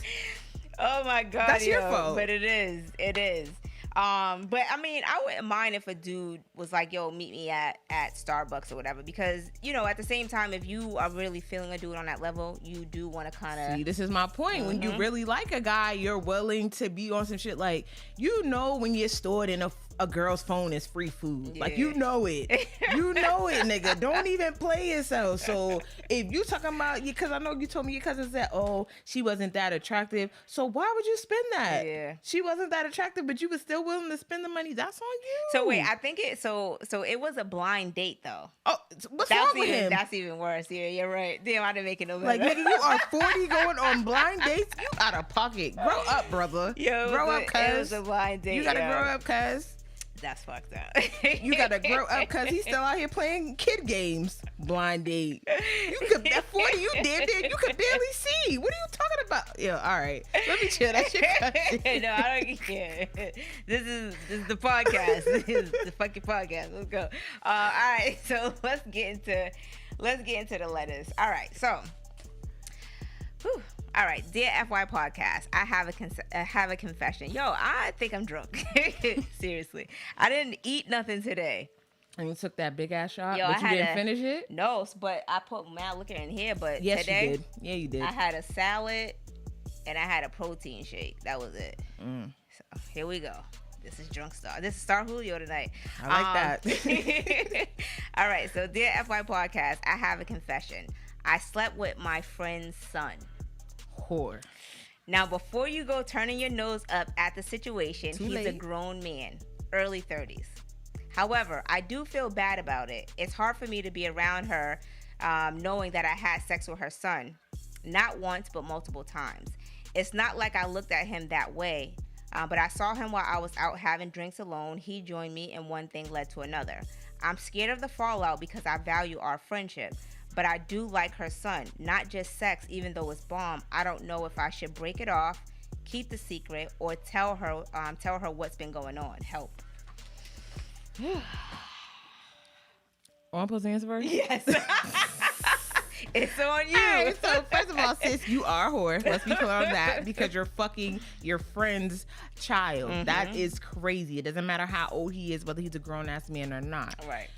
Speaker 3: Oh, my God.
Speaker 1: That's your fault.
Speaker 3: But it is. It is. But I mean, I wouldn't mind if a dude was like, yo, meet me at Starbucks or whatever, because, you know, at the same time, if you are really feeling a dude on that level, you do want to kind of
Speaker 1: see, this is my point. When you really like a guy, you're willing to be on some shit. Like, you know, when you're stored in a girl's phone is free food. Like, you know it. You know it, nigga. Don't even play yourself. So if you talking about, because I know you told me your cousin said, oh, she wasn't that attractive. So why would you spend that?
Speaker 3: Yeah.
Speaker 1: She wasn't that attractive, but you were still willing to spend the money. That's on you.
Speaker 3: So wait, I think so it was a blind date though.
Speaker 1: Oh, what's wrong with him?
Speaker 3: That's even worse. Yeah, you're right. Damn, I didn't make it no better.
Speaker 1: Like, nigga, you are 40 going on blind dates? You out of pocket. Grow up, brother. Grow up, cuz.
Speaker 3: It was a blind date.
Speaker 1: You gotta grow up, cuz.
Speaker 3: That's fucked up.
Speaker 1: You gotta grow up because he's still out here playing kid games. Blind date. You could at 40, you damn near you could barely see. What are you talking about? Yo, all right. Let me chill. That's your cousin.
Speaker 3: No, I don't care. This is the podcast. This is the fucking podcast. Let's go. All right, so let's get into the letters. All right, so. Whew. All right, dear FY podcast, I have a confession. Yo, I think I'm drunk. Seriously, I didn't eat nothing today.
Speaker 1: And you took that big ass shot,
Speaker 3: yo,
Speaker 1: but you didn't finish it?
Speaker 3: No, but I put mad liquor in here. But
Speaker 1: yes,
Speaker 3: today,
Speaker 1: you did. Yeah, you did.
Speaker 3: I had a salad and I had a protein shake. That was it. So here we go. This is Drunk Star. This is Star Julio tonight.
Speaker 1: I like that.
Speaker 3: All right, so dear FY podcast, I have a confession. I slept with my friend's son.
Speaker 1: Whore.
Speaker 3: Now, before you go turning your nose up at the situation,
Speaker 1: Too
Speaker 3: he's
Speaker 1: late.
Speaker 3: a grown man, early 30s. However, I do feel bad about it. It's hard for me to be around her knowing that I had sex with her son. Not once, but multiple times. It's not like I looked at him that way, but I saw him while I was out having drinks alone. He joined me, and one thing led to another. I'm scared of the fallout because I value our friendship, but I do like her son. Not just sex, even though it's bomb. I don't know if I should break it off, keep the secret, or tell her what's been going on. Help.
Speaker 1: I'm supposed to answer first?
Speaker 3: Yes. It's on you.
Speaker 1: All right, so first of all, sis, you are a whore. Let's be clear on that, because you're fucking your friend's child. Mm-hmm. That is crazy. It doesn't matter how old he is, whether he's a grown-ass man or not.
Speaker 3: Right.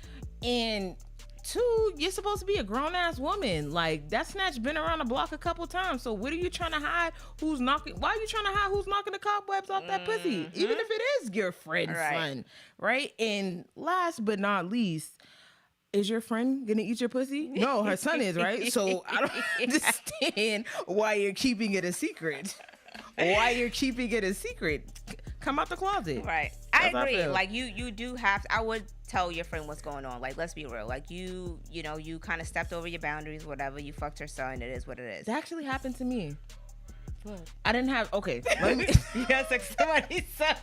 Speaker 1: And two, you're supposed to be a grown-ass woman. Like, that snatch been around the block a couple times. So what are you trying to hide? Why are you trying to hide who's knocking the cobwebs off that pussy? Even if it is your friend's son. Right? And last but not least, is your friend gonna eat your pussy? No, her son is, right? So I don't understand why you're keeping it a secret. Come out the closet.
Speaker 3: Right. I agree. Like you do have to, I would tell your friend what's going on. Like, let's be real. Like you kind of stepped over your boundaries, whatever. You fucked her son. It is what it is.
Speaker 1: That actually happened to me. I didn't have, okay.
Speaker 3: You had sex with somebody's son.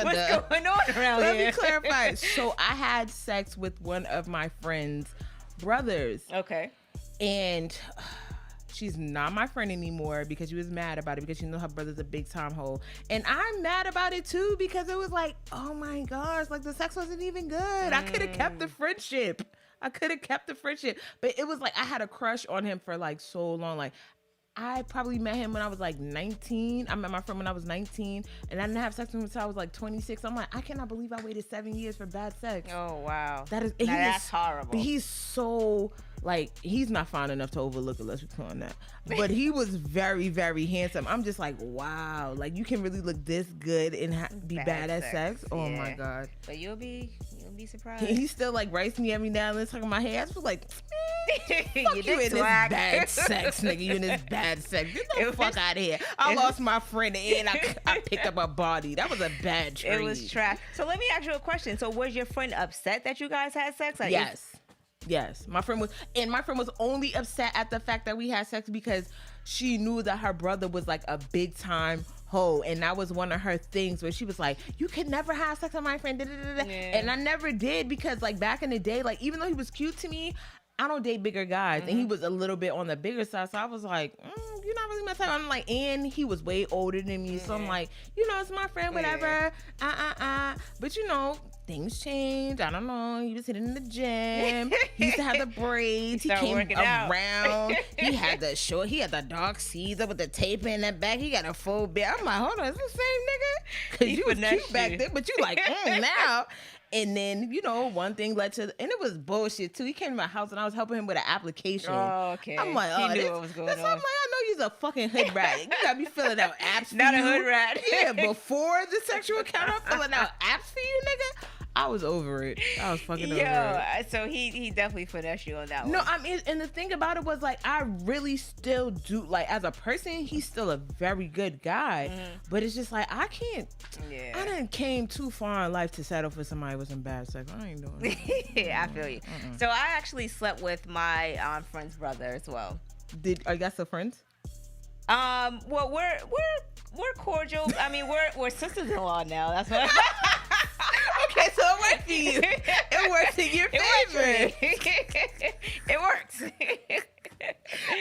Speaker 3: What's going on around here?
Speaker 1: Let me clarify. So I had sex with one of my friend's brothers.
Speaker 3: Okay.
Speaker 1: And she's not my friend anymore because she was mad about it because she knew her brother's a big time hoe. And I'm mad about it too because it was like, oh my gosh, like the sex wasn't even good. I could have kept the friendship. But it was like I had a crush on him for like so long. Like, I probably met him when I was like 19. I met my friend when I was 19, and I didn't have sex with him until I was like 26. I'm like, I cannot believe I waited 7 years for bad sex.
Speaker 3: Oh, wow.
Speaker 1: That's
Speaker 3: horrible.
Speaker 1: But he's so, like, he's not fine enough to overlook it, let's be clear on that. But he was very, very handsome. I'm just like, wow. Like, you can really look this good and be bad at sex? Oh, my God.
Speaker 3: But you'll be surprised.
Speaker 1: He still, like, writes me every now and then talking my hair. I was like, fuck you in this
Speaker 3: swag.
Speaker 1: bad sex, nigga. You in this bad sex. Get the fuck out of here. I lost my friend and I picked up a body. That was a bad trade.
Speaker 3: It was trash. So let me ask you a question. So was your friend upset that you guys had sex? Like,
Speaker 1: Yes. My friend was only upset at the fact that we had sex because she knew that her brother was like a big time hoe, and that was one of her things where she was like, you can never have sex with my friend, and I never did because like back in the day, like even though he was cute to me, I don't date bigger guys, and he was a little bit on the bigger side, so I was like, you're not really my type. I'm like, and he was way older than me, so I'm like, it's my friend, whatever. But things change. I don't know. He was hitting in the gym. He used to have the braids. He came around. He had the dark Caesar with the tape in that back. He got a full beard. I'm like, hold on, is this the same nigga? Because you was cute back then, but you like, now. And then, one thing led to, and it was bullshit too. He came to my house and I was helping him with an application.
Speaker 3: Oh, okay.
Speaker 1: I'm like,
Speaker 3: he knew what was going on.
Speaker 1: I'm like, I know you're a fucking hood rat. You gotta be filling out apps for
Speaker 3: Not
Speaker 1: you.
Speaker 3: a hood rat.
Speaker 1: Yeah, before the sexual account, I'm filling out apps for you, nigga. I was over it. I was fucking over it.
Speaker 3: So he definitely finessed you on that one.
Speaker 1: No, I mean, and the thing about it was like, I really still do, like, as a person, he's still a very good guy. But it's just like, I can't, I done came too far in life to settle for somebody with some bad sex. I ain't doing it.
Speaker 3: I feel you. So I actually slept with my friend's brother as well.
Speaker 1: Are you guys still friends?
Speaker 3: Well, we're cordial. I mean, we're sisters-in-law now. That's what.
Speaker 1: Okay, so it works for you. It works in your favor.
Speaker 3: It works.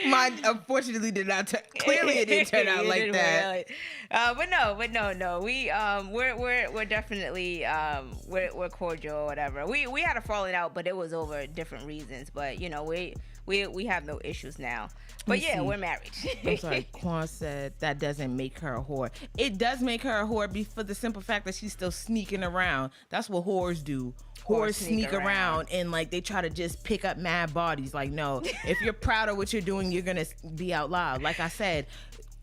Speaker 1: Mine unfortunately did not. Clearly, it didn't turn out like that.
Speaker 3: But no. We're definitely we're cordial or whatever. We had a falling out, but it was over different reasons. But we have no issues now. But we're married.
Speaker 1: I'm sorry. Quan said that doesn't make her a whore. It does make her a whore for the simple fact that she's still sneaking around. That's what whores do. Whores sneak around and like they try to just pick up mad bodies. Like, no, if you're proud of what you're doing, you're gonna be out loud. Like I said,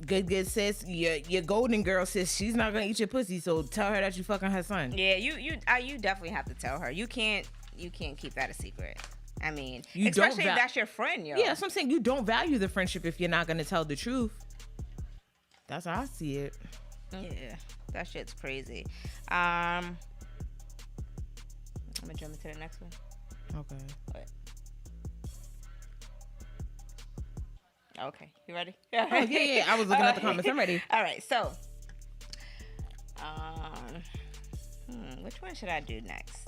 Speaker 1: good sis, your golden girl sis, she's not gonna eat your pussy. So tell her that you fucking her son.
Speaker 3: Yeah, you definitely have to tell her. You can't keep that a secret. I mean, especially if that's your friend, yo.
Speaker 1: Yeah, that's what I'm saying. You don't value the friendship if you're not gonna tell the truth. That's how I see it.
Speaker 3: Yeah, that shit's crazy. I'm gonna jump into the next one.
Speaker 1: Okay.
Speaker 3: What? Okay, you ready?
Speaker 1: Oh, yeah. I was looking at the comments. I'm ready.
Speaker 3: All right, so, which one should I do next?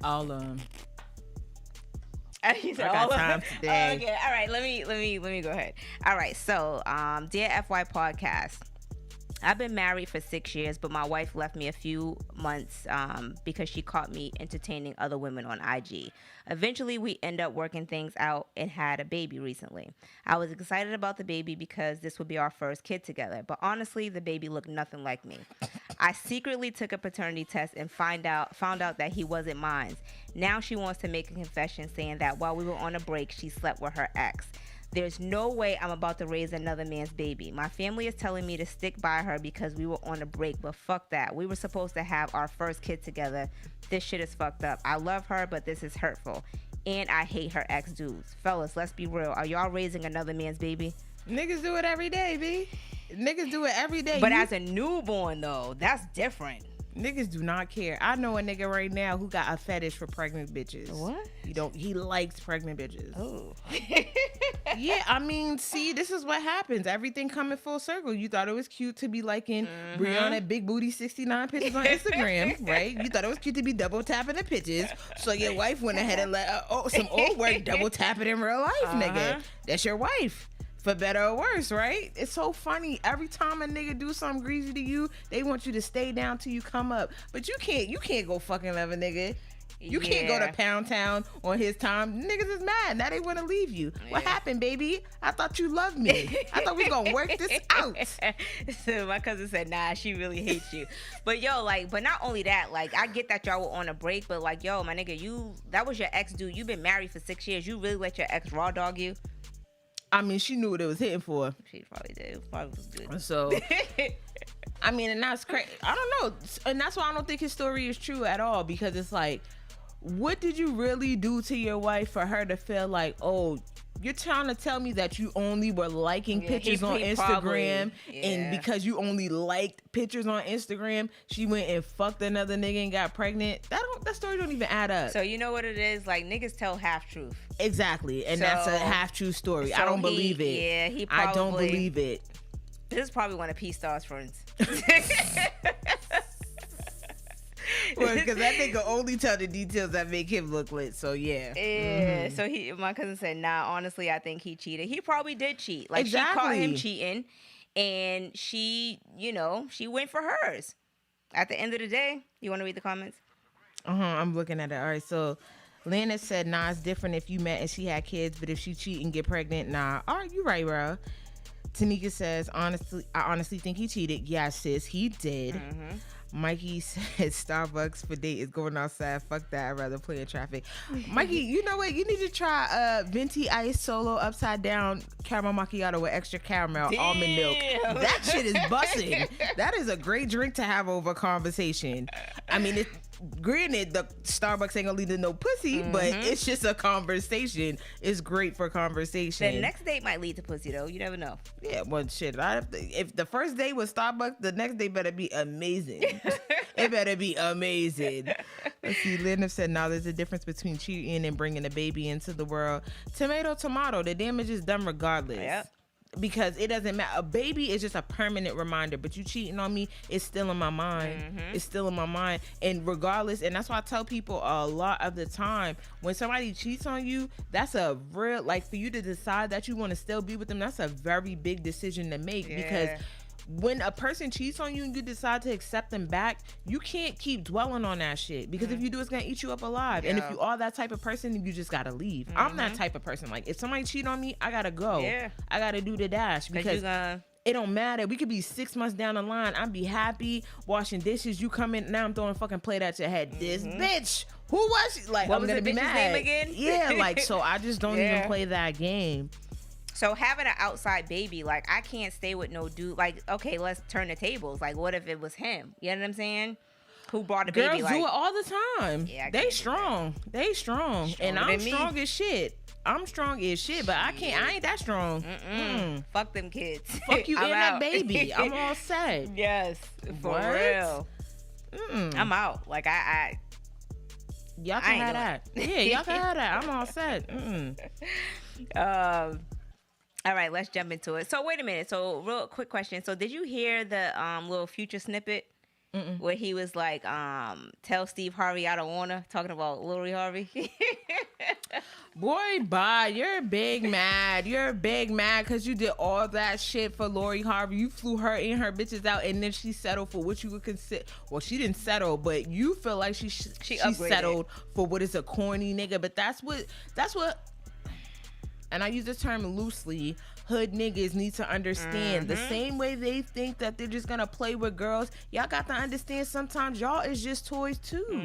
Speaker 1: All of them.
Speaker 3: You said
Speaker 1: I got
Speaker 3: all of
Speaker 1: time
Speaker 3: them?
Speaker 1: today.
Speaker 3: Okay, all right. Let me go ahead. All right, so, dear FY podcast. I've been married for 6 years, but my wife left me a few months because she caught me entertaining other women on IG. Eventually, we end up working things out and had a baby recently. I was excited about the baby because this would be our first kid together, but honestly, the baby looked nothing like me. I secretly took a paternity test and found out that he wasn't mine. Now she wants to make a confession saying that while we were on a break, she slept with her ex. There's no way I'm about to raise another man's baby. My family is telling me to stick by her because we were on a break, but fuck that. We were supposed to have our first kid together. This shit is fucked up. I love her, but this is hurtful. And I hate her ex dudes. Fellas, let's be real. Are y'all raising another man's baby?
Speaker 1: Niggas do it every day, B. Niggas do it every day.
Speaker 3: But as a newborn, though, that's different.
Speaker 1: Niggas do not care. I know a nigga right now who got a fetish for pregnant bitches.
Speaker 3: What?
Speaker 1: He likes pregnant bitches.
Speaker 3: Oh.
Speaker 1: Yeah, I mean, see, this is what happens. Everything coming full circle. You thought it was cute to be liking Brianna Big Booty 69 pictures on Instagram, right? You thought it was cute to be double tapping the pictures. So your wife went ahead and let some old work double tap it in real life, nigga. That's your wife. For better or worse, right? It's so funny. Every time a nigga do something greasy to you, they want you to stay down till you come up. But you can't go fucking love a nigga. You can't go to Pound Town on his time. Niggas is mad. Now they want to leave you. Yeah. What happened, baby? I thought you loved me. I thought we was going to work this out.
Speaker 3: So my cousin said, nah, she really hates you. But yo, but not only that, I get that y'all were on a break, but yo, my nigga, that was your ex dude. You've been married for 6 years. You really let your ex raw dog you?
Speaker 1: I mean, she knew what it was hitting for.
Speaker 3: She probably did. It probably was good.
Speaker 1: So, I mean, and that's crazy. I don't know. And that's why I don't think his story is true at all. Because it's what did you really do to your wife for her to feel like, oh, you're trying to tell me that you only were liking pictures on Instagram, and because you only liked pictures on Instagram, she went and fucked another nigga and got pregnant? That story don't even add up.
Speaker 3: So you know what it is? Niggas tell half truth.
Speaker 1: Exactly, and that's a half true story. So I don't believe it.
Speaker 3: Yeah, he probably.
Speaker 1: I don't believe it.
Speaker 3: This is probably one of P Star's friends.
Speaker 1: Well, because that nigga only tell the details that make him look lit. So yeah.
Speaker 3: Yeah. So my cousin said, nah, honestly, I think he cheated. He probably did cheat. Exactly. She caught him cheating, and she went for hers. At the end of the day, you want to read the comments?
Speaker 1: I'm looking at it. All right. So Lana said, nah, it's different if you met and she had kids, but if she cheat and get pregnant, nah. All right, you right, bro. Tanika says, I honestly think he cheated. Yeah, sis, he did. Mikey said Starbucks for date is going outside. Fuck that. I'd rather play in traffic. Mikey, you know what? You need to try venti ice solo upside down caramel macchiato with extra caramel almond milk. That shit is busting. That is a great drink to have over conversation. I mean, granted, the Starbucks ain't gonna lead to no pussy, but it's just a conversation. It's great for conversation.
Speaker 3: The next date might lead to pussy, though. You never know.
Speaker 1: Yeah, well, shit. If the first date was Starbucks, the next day better be amazing. It better be amazing. Let's see. Linda said, "Now there's a difference between cheating and bringing a baby into the world. Tomato, tomato. The damage is done regardless." Yep. Because it doesn't matter. A baby is just a permanent reminder, but you cheating on me, it's still in my mind. It's still in my mind. And regardless, and that's why I tell people a lot of the time, when somebody cheats on you, that's a real, for you to decide that you want to still be with them, that's a very big decision to make. Because when a person cheats on you and you decide to accept them back, you can't keep dwelling on that shit, because if you do, it's gonna eat you up alive. And if you are that type of person, you just gotta leave. I'm that type of person. If somebody cheat on me, I gotta go. I gotta do the dash, because it don't matter. We could be 6 months down the line. I'd be happy washing dishes. You come in, now I'm throwing fucking plate at your head. This bitch, who was she?
Speaker 3: What
Speaker 1: I'm
Speaker 3: was
Speaker 1: gonna
Speaker 3: the
Speaker 1: be
Speaker 3: bitch's
Speaker 1: mad.
Speaker 3: name again?
Speaker 1: Yeah, so I just don't even play that game.
Speaker 3: So having an outside baby, I can't stay with no dude. Okay, let's turn the tables. What if it was him? You know what I'm saying? Who brought a baby?
Speaker 1: Girls do it all the time. Yeah, they strong. They strong. And I'm strong as shit. I'm strong as shit, but I ain't that strong.
Speaker 3: Fuck them kids.
Speaker 1: Fuck you and that baby. I'm all set.
Speaker 3: Yes, for real. I'm out.
Speaker 1: Y'all can have that. Yeah, y'all can have that. I'm all set.
Speaker 3: All right, let's jump into it. So wait a minute. So real quick question. So did you hear the little Future snippet where he was like, tell Steve Harvey I don't wanna, talking about Lori Harvey?
Speaker 1: Boy, bye. You're big mad. You're big mad because you did all that shit for Lori Harvey. You flew her and her bitches out, and then she settled for what you would consider. Well, she didn't settle, but you feel like she settled for what is a corny nigga. But that's what. And I use this term loosely. Hood niggas need to understand the same way they think that they're just gonna play with girls. Y'all got to understand sometimes y'all is just toys too.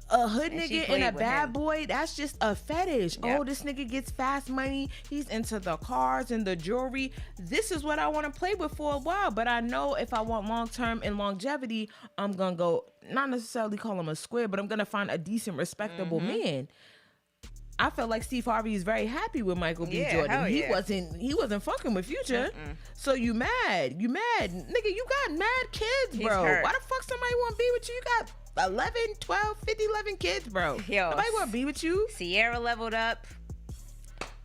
Speaker 1: A hood nigga and a bad boy, that's just a fetish. Yep. Oh, this nigga gets fast money. He's into the cars and the jewelry. This is what I want to play with for a while. But I know if I want long-term and longevity, I'm going to go, not necessarily call him a square, but I'm going to find a decent, respectable man. I felt like Steve Harvey is very happy with Michael B. Jordan. He wasn't fucking with Future. So you mad. Nigga, you got mad kids, bro. Why the fuck somebody want to be with you? You got 11, 12, 50, 11 kids, bro.
Speaker 3: Yo,
Speaker 1: nobody want to be with you.
Speaker 3: Sierra leveled up.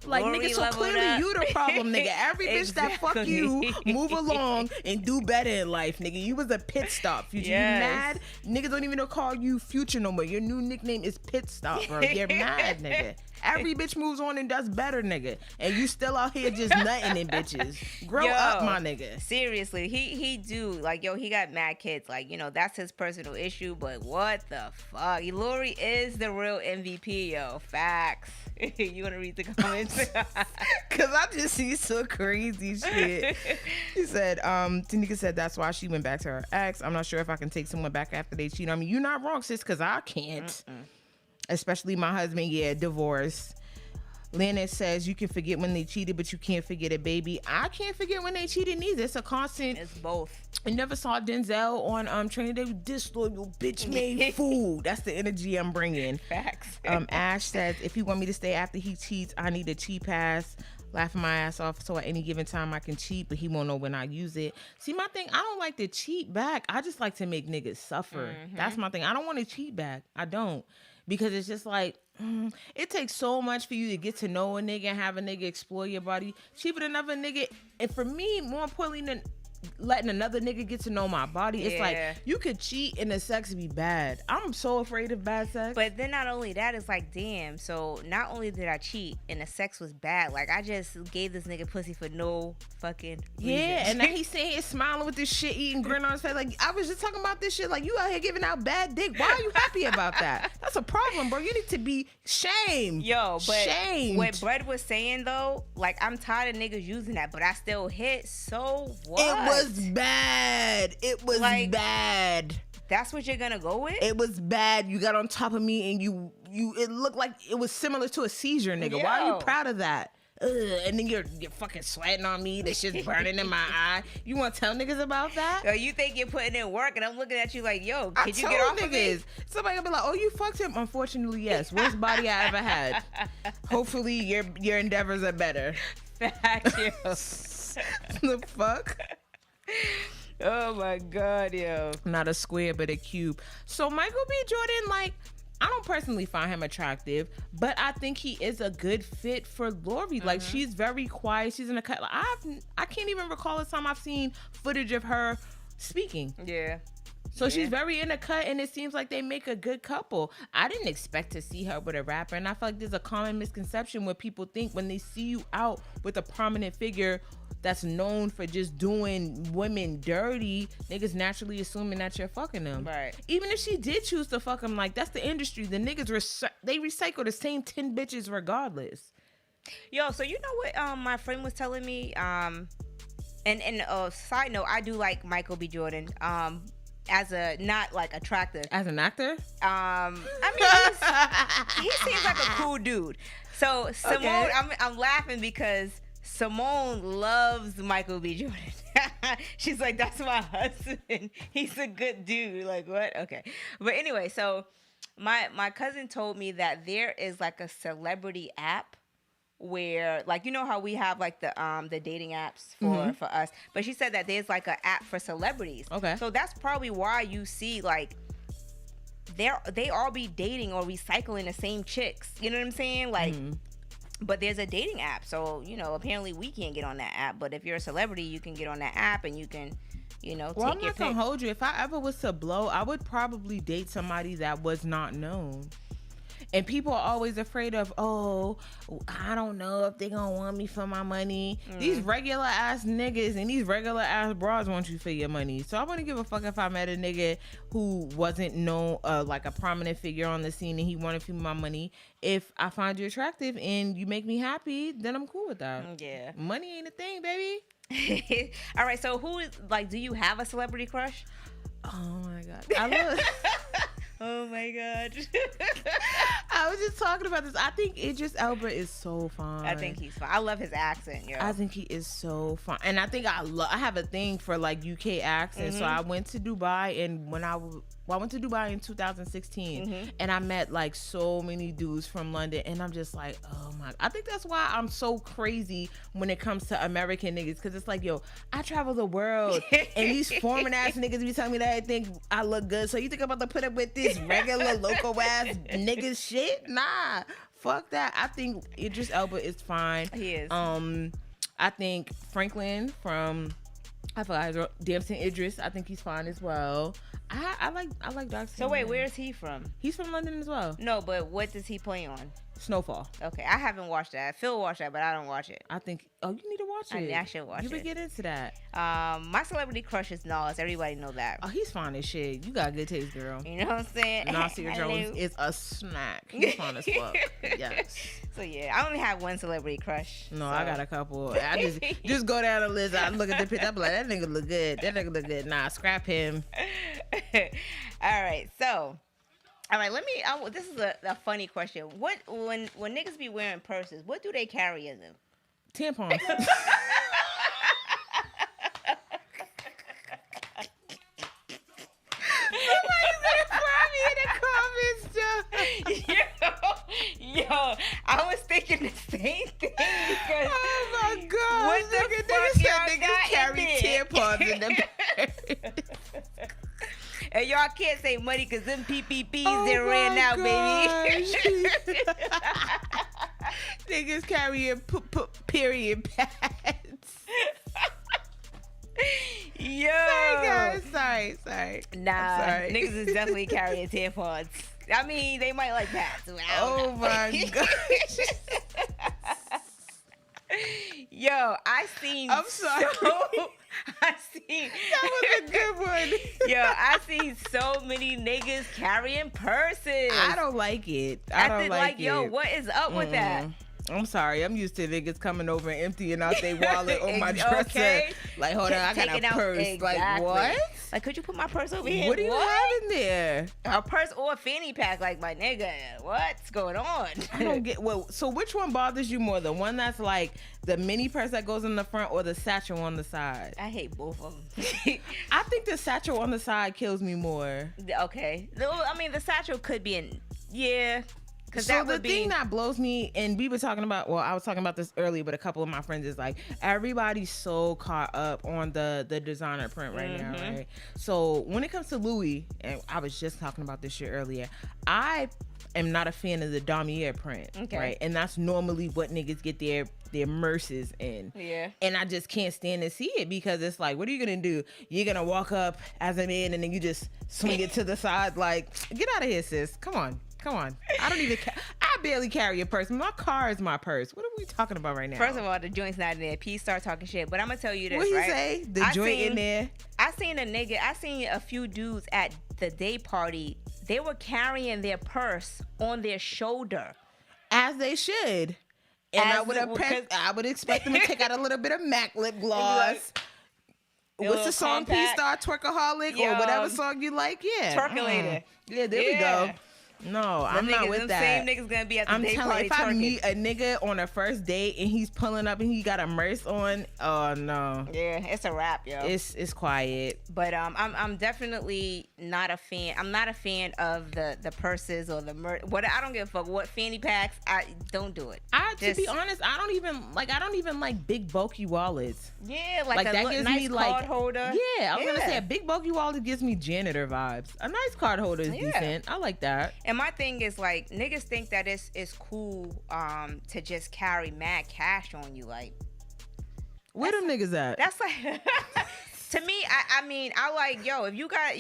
Speaker 1: Like,
Speaker 3: Lori
Speaker 1: nigga, so clearly you the problem, nigga. Every bitch that fuck you, move along and do better in life, nigga. You was a pit stop, Future. You mad? Niggas don't even know call you Future no more. Your new nickname is Pit Stop, bro. You're mad, nigga. Every bitch moves on and does better, nigga. And you still out here just nutting in bitches. Grow up, my nigga.
Speaker 3: Seriously, he do. Like, yo, he got mad kids. Like, you know, that's his personal issue. But what the fuck? Lori is the real MVP, yo. Facts. You want to read the comments?
Speaker 1: Because I just see some crazy shit. He said, Tanika said that's why she went back to her ex. I'm not sure if I can take someone back after they cheat on me. You're not wrong, sis, because I can't. Especially my husband, divorce. Lana says you can forget when they cheated, but you can't forget a baby. I can't forget when they cheated neither. It's a constant.
Speaker 3: It's both.
Speaker 1: I never saw Denzel on Training Day. Disloyal bitch made fool. That's the energy I'm bringing.
Speaker 3: Facts.
Speaker 1: Ash says if you want me to stay after he cheats, I need a cheat pass. Laughing my ass off so at any given time I can cheat, but he won't know when I use it. See, my thing, I don't like to cheat back. I just like to make niggas suffer. That's my thing. I don't want to cheat back. I don't. Because it's just like, it takes so much for you to get to know a nigga and have a nigga explore your body. Cheaper than another nigga. And for me, more importantly than letting another nigga get to know my body, it's like, you could cheat and the sex be bad. I'm so afraid of bad sex.
Speaker 3: But then not only that, it's like, damn, so not only did I cheat and the sex was bad, like, I just gave this nigga pussy for no fucking reason.
Speaker 1: And then he's saying he's smiling with this shit, eating grin on his face. Like, I was just talking about this shit. Like, you out here giving out bad dick. Why are you happy about that? That's a problem, bro. You need to be shamed.
Speaker 3: Yo, but
Speaker 1: shamed.
Speaker 3: What Brett was saying, though, like, I'm tired of niggas using that, but I still hit, so what?
Speaker 1: It was bad. It was like, bad.
Speaker 3: That's what you're gonna go with?
Speaker 1: It was bad. You got on top of me and you it looked like it was similar to a seizure, nigga. Yo. Why are you proud of that? And then you're fucking sweating on me. That shit's burning in my eye. You want to tell niggas about that?
Speaker 3: Yo, you think you're putting in work, and I'm looking at you like, yo, could you get off
Speaker 1: niggas.
Speaker 3: Of me?
Speaker 1: Somebody gonna be like, oh, you fucked him? Unfortunately, yes. Worst body I ever had. Hopefully, your endeavors are better.
Speaker 3: Fact, yo.
Speaker 1: The fuck?
Speaker 3: Oh my God, yo.
Speaker 1: Not a square, but a cube. So Michael B. Jordan, like, I don't personally find him attractive, but I think he is a good fit for Lori. Like, she's very quiet. She's in a cut. Like, I can't even recall the time I've seen footage of her speaking.
Speaker 3: Yeah.
Speaker 1: So she's very in the cut, and it seems like they make a good couple. I didn't expect to see her with a rapper, and I feel like there's a common misconception where people think when they see you out with a prominent figure that's known for just doing women dirty, niggas naturally assuming that you're fucking them.
Speaker 3: Right.
Speaker 1: Even if she did choose to fuck him, like, that's the industry. The niggas, they recycle the same 10 bitches regardless.
Speaker 3: Yo, so you know what my friend was telling me? And side note, I do like Michael B. Jordan. As a, not like attractive.
Speaker 1: As an actor?
Speaker 3: I mean, he seems like a cool dude. So Simone, I'm laughing because Simone loves Michael B. Jordan. She's like, that's my husband. He's a good dude. Like, what? Okay. But anyway, so my cousin told me that there is like a celebrity app where, like, you know how we have like the dating apps for us, but she said that there's like an app for celebrities.
Speaker 1: Okay.
Speaker 3: So that's probably why you see like they all be dating or recycling the same chicks. You know what I'm saying? Like, but there's a dating app, so apparently we can't get on that app. But if you're a celebrity, you can get on that app and you can,
Speaker 1: Well,
Speaker 3: take
Speaker 1: I'm
Speaker 3: your
Speaker 1: not gonna
Speaker 3: pick.
Speaker 1: hold you. If I ever was to blow, I would probably date somebody that was not known. And people are always afraid of, oh, I don't know if they gonna want me for my money. These regular ass niggas and these regular ass bras want you for your money. So I wouldn't give a fuck if I met a nigga who wasn't known, like a prominent figure on the scene, and he wanted for my money. If I find you attractive and you make me happy, then I'm cool with that.
Speaker 3: Yeah.
Speaker 1: Money ain't a thing, baby.
Speaker 3: All right. So who is do you have a celebrity crush?
Speaker 1: Oh my god, I love.
Speaker 3: Oh my god.
Speaker 1: I was just talking about this. I think Idris Elba is so fine.
Speaker 3: I think he's fine. I love his accent, yo.
Speaker 1: I think he is so fun, and I think I have a thing for like UK accents. So I went to Dubai, and when I went to Dubai in 2016, and I met like so many dudes from London, and I'm just like, oh my! I think that's why I'm so crazy when it comes to American niggas, because it's like, yo, I travel the world, and these foreign ass niggas be telling me that they think I look good. So you think I'm about to put up with this regular local ass niggas shit? Nah. Fuck that. I think Idris Elba is fine.
Speaker 3: He is.
Speaker 1: I think Franklin from Damson Idris. I think he's fine as well. I like Dark Skin.
Speaker 3: So wait,
Speaker 1: Man.
Speaker 3: where is he from?
Speaker 1: He's from London as well.
Speaker 3: No, but what does he play on?
Speaker 1: Snowfall.
Speaker 3: Okay, I haven't watched that. Phil watched that, but I don't watch it.
Speaker 1: I think. Oh, you need to watch it.
Speaker 3: I should watch
Speaker 1: You
Speaker 3: it.
Speaker 1: would get into that.
Speaker 3: My celebrity crush is Nas. Everybody know that.
Speaker 1: Oh, he's fine as shit. You got good taste, girl.
Speaker 3: You know what I'm saying?
Speaker 1: Nasir
Speaker 3: Hello.
Speaker 1: Jones is a snack. He's fine as fuck. Yes.
Speaker 3: So yeah, I only have one celebrity crush.
Speaker 1: No,
Speaker 3: so.
Speaker 1: I got a couple. I just go down the list. I look at the picture. I'm like, that nigga look good. That nigga look good. Nah, scrap him.
Speaker 3: All right, so. All right, this is a funny question. What when niggas be wearing purses, what do they carry in them?
Speaker 1: Tampons.
Speaker 3: Yo, I was thinking the same thing because
Speaker 1: Oh my god!
Speaker 3: what the fuck
Speaker 1: niggas
Speaker 3: y'all
Speaker 1: said
Speaker 3: got
Speaker 1: niggas carry
Speaker 3: in
Speaker 1: tampons in them.
Speaker 3: and y'all can't say money because them PPPs
Speaker 1: Oh
Speaker 3: they ran
Speaker 1: my
Speaker 3: out, baby.
Speaker 1: Niggas carrying period pads.
Speaker 3: Yo,
Speaker 1: Sorry guys. Sorry.
Speaker 3: nah,
Speaker 1: Sorry.
Speaker 3: niggas is definitely carrying tampons. I mean, they might like pads. I don't
Speaker 1: Oh
Speaker 3: know.
Speaker 1: my gosh.
Speaker 3: Yo, I seen.
Speaker 1: I'm sorry.
Speaker 3: I seen.
Speaker 1: That was a good one.
Speaker 3: Yo, I seen so many niggas carrying purses.
Speaker 1: I don't like it. I don't like it.
Speaker 3: Yo, what is up with that?
Speaker 1: I'm sorry. I'm used to niggas coming over and emptying out their wallet on my dresser.
Speaker 3: Okay.
Speaker 1: Like, hold on, I got
Speaker 3: Taking
Speaker 1: a
Speaker 3: out-
Speaker 1: purse.
Speaker 3: exactly.
Speaker 1: Like, what?
Speaker 3: Like, could you put my purse over here?
Speaker 1: What do you have in there?
Speaker 3: A purse or a fanny pack, like my nigga. What's going on?
Speaker 1: I don't get. Well, so which one bothers you more? The one that's like the mini purse that goes in the front, or the satchel on the side?
Speaker 3: I hate both of them.
Speaker 1: I think the satchel on the side kills me more.
Speaker 3: Okay. I mean, the satchel could be in. Yeah. Because
Speaker 1: So
Speaker 3: that
Speaker 1: the
Speaker 3: would
Speaker 1: thing
Speaker 3: be.
Speaker 1: that blows me, and we were talking about, well, I was talking about this earlier, but a couple of my friends is like, everybody's so caught up on the designer print right now, right? So when it comes to Louis, and I was just talking about this shit earlier, I am not a fan of the damier print,
Speaker 3: Okay.
Speaker 1: right? And that's normally what niggas get their merces in.
Speaker 3: Yeah.
Speaker 1: And I just can't stand to see it, because it's like, what are you gonna do? You're gonna walk up as a man and then you just swing it to the side, like, get out of here, sis. Come on. I don't even. I barely carry a purse. My car is my purse. What are we talking about right now?
Speaker 3: First of all, the joint's not in there. P start talking shit, but I'm gonna tell you this,
Speaker 1: what he
Speaker 3: right?
Speaker 1: say? The joint in there.
Speaker 3: I seen a few dudes at the day party. They were carrying their purse on their shoulder.
Speaker 1: As they should. And
Speaker 3: As
Speaker 1: I would expect them to take out a little bit of MAC lip gloss. What's the song? P Star, Twerkaholic,
Speaker 3: Yo.
Speaker 1: or whatever song you like. Yeah.
Speaker 3: Twerkulator.
Speaker 1: Yeah, there we go. No, I'm not with that.
Speaker 3: Same niggas gonna be at the day party.
Speaker 1: If I meet a nigga on a first date and he's pulling up and he got a merce on, oh no.
Speaker 3: Yeah, it's a wrap, yo.
Speaker 1: It's quiet.
Speaker 3: But I'm definitely not a fan. I'm not a fan of the purses or the what. I don't give a fuck what fanny packs. I don't do it.
Speaker 1: To be honest, I don't even like big bulky wallets.
Speaker 3: Yeah, like
Speaker 1: that gives
Speaker 3: nice
Speaker 1: me
Speaker 3: card
Speaker 1: like
Speaker 3: holder.
Speaker 1: Yeah, I was gonna say a big bulky wallet gives me janitor vibes. A nice card holder is decent. I like that.
Speaker 3: And my thing is like niggas think that it's cool to just carry mad cash on you. Like
Speaker 1: where them niggas at?
Speaker 3: That's like to me, I mean, I like, yo, if you got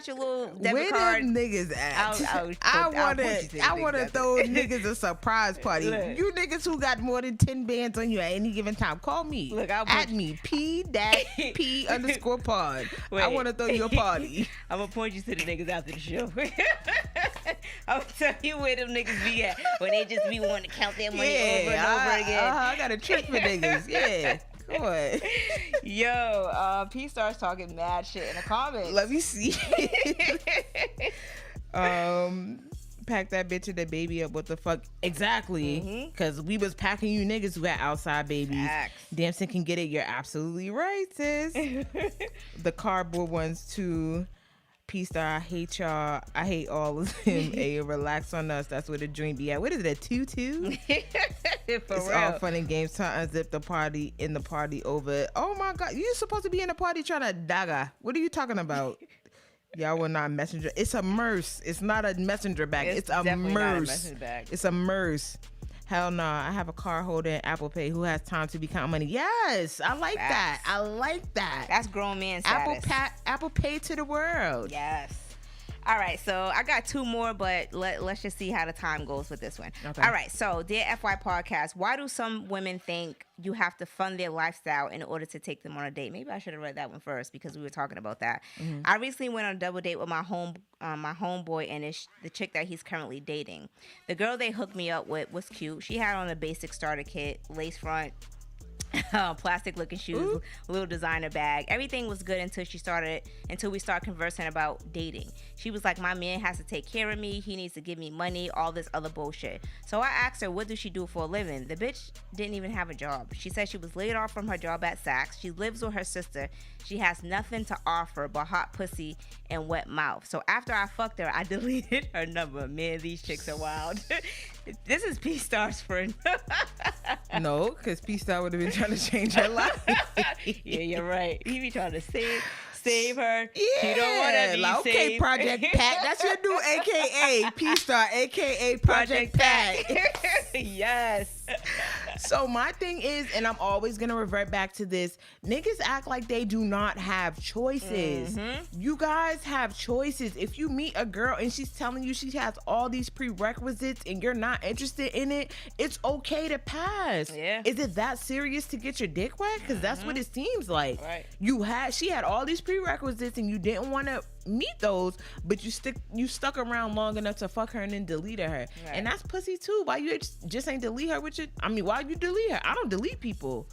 Speaker 3: your little debit card,
Speaker 1: them niggas at? I wanna throw niggas a surprise party. Look, you niggas who got more than 10 bands on you at any given time, call me.
Speaker 3: Look,
Speaker 1: at me P_pod. I wanna throw you a party.
Speaker 3: I'm gonna point you to the niggas after the show. I'm gonna tell you where them niggas be at when they just be wanting to count their money over and over again.
Speaker 1: I got a trick for niggas. Yeah. What?
Speaker 3: Yo, P starts talking mad shit in the comments.
Speaker 1: Let me see. Pack that bitch and the baby up. What the fuck? Exactly. Because we was packing you niggas who got outside babies.
Speaker 3: Facts.
Speaker 1: Damson can get it. You're absolutely right, sis. The cardboard ones too. P-Star, I hate y'all. I hate all of them. Hey, relax on us. That's where the dream be at. What is it, a 2-2? It's real. All fun and games. Time to unzip the party in the party over. Oh my God. You're supposed to be in the party trying to dagger. What are you talking about? Y'all were not messenger. It's a merce. It's not a messenger bag. It's a merce. It's a merce. Hell no, I have a card holder in Apple Pay who has time to be counting money. Yes, I like that. I like that.
Speaker 3: That's grown man status.
Speaker 1: Apple Pay to the world.
Speaker 3: Yes. All right, so I got two more, but let's just see how the time goes with this one. Okay. All right, so dear FY Podcast, why do some women think you have to fund their lifestyle in order to take them on a date? Maybe I should have read that one first because we were talking about that. Mm-hmm. I recently went on a double date with my homeboy and the chick that he's currently dating. The girl they hooked me up with was cute. She had on a basic starter kit, lace front, plastic looking shoes, little designer bag. Everything was good until we started conversing about dating. She was like, my man has to take care of me, he needs to give me money, all this other bullshit. So I asked her, what does she do for a living? The bitch didn't even have a job. She said she was laid off from her job at Saks. She lives with her sister. She has nothing to offer but hot pussy and wet mouth. So after I fucked her, I deleted her number. Man, these chicks are wild. This is P-Star's friend.
Speaker 1: No, because P-Star would have been trying to change her life.
Speaker 3: Yeah, you're right. He be trying to save her.
Speaker 1: Yeah.
Speaker 3: She don't want to be
Speaker 1: like, okay,
Speaker 3: saved.
Speaker 1: Project Pat. That's your new AKA. P-Star, AKA Project Pat.
Speaker 3: Yes.
Speaker 1: So my thing is, and I'm always going to revert back to this, niggas act like they do not have choices. Mm-hmm. You guys have choices. If you meet a girl and she's telling you she has all these prerequisites and you're not interested in it, it's okay to pass.
Speaker 3: Yeah.
Speaker 1: Is it that serious to get your dick wet? Because that's what it seems like.
Speaker 3: Right.
Speaker 1: She had all these prerequisites and you didn't want to meet those, but you stuck around long enough to fuck her and then deleted her. Right. And that's pussy too. Why you just ain't delete her with your, I mean, why you delete her? I don't delete people.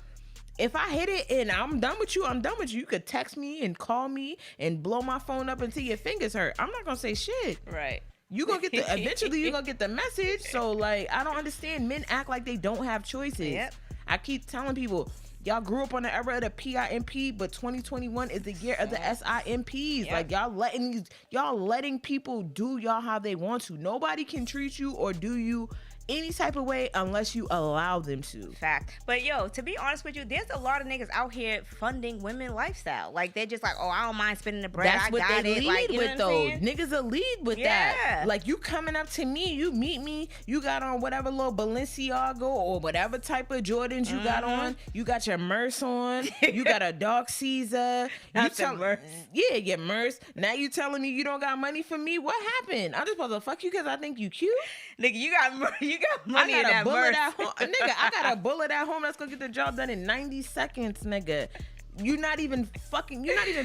Speaker 1: If I hit it and I'm done with you, I'm done with you. You could text me and call me and blow my phone up until your fingers hurt. I'm not gonna say shit.
Speaker 3: Right.
Speaker 1: You gonna get eventually you're gonna get the message. So like, I don't understand. Men act like they don't have choices.
Speaker 3: Yep.
Speaker 1: I keep telling people, y'all grew up on the era of the PIMP, but 2021 is the year of the SIMPs. Yep. Like y'all letting people do y'all how they want to. Nobody can treat you or do you any type of way unless you allow them to.
Speaker 3: Fact. But yo, to be honest with you, there's a lot of niggas out here funding women lifestyle. Like they're just like, oh, I don't mind spending the bread.
Speaker 1: That's what they lead with though. Niggas will lead with that. Like you coming up to me, you meet me, you got on whatever little Balenciaga or whatever type of Jordans you got on. You got your Merce on. You got a Dark Caesar. Yeah, your Merce. Now you telling me you don't got money for me? What happened? I'm just supposed to fuck you because I think you cute?
Speaker 3: Nigga, you got money in that
Speaker 1: bullet at home. Nigga, I got a bullet at home that's gonna get the job done in 90 seconds, nigga. You're not even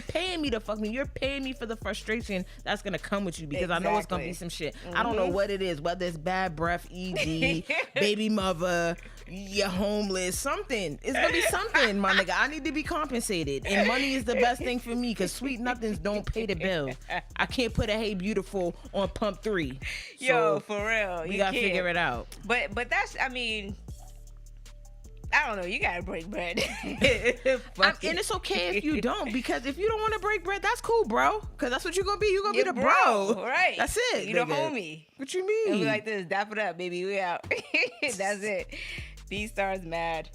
Speaker 1: paying me to fuck me. You're paying me for the frustration that's gonna come with you because I know it's gonna be some shit. I don't know what it is, whether it's bad breath, ED, baby mother, you're homeless, something. It's gonna be something, my nigga. I need to be compensated, and money is the best thing for me because sweet nothings don't pay the bill. I can't put a Hey Beautiful on pump 3. So
Speaker 3: Yo, for real,
Speaker 1: we gotta figure it out.
Speaker 3: But that's, I mean, I don't know. You gotta break bread.
Speaker 1: And it's okay if you don't, because if you don't want to break bread, that's cool, bro. Because that's what you're gonna be. You're gonna be the bro.
Speaker 3: Right.
Speaker 1: That's it.
Speaker 3: You the
Speaker 1: nigga.
Speaker 3: homie.
Speaker 1: What you mean?
Speaker 3: It'll be like this. Dap it up, baby. We out. That's it. B-Star's mad.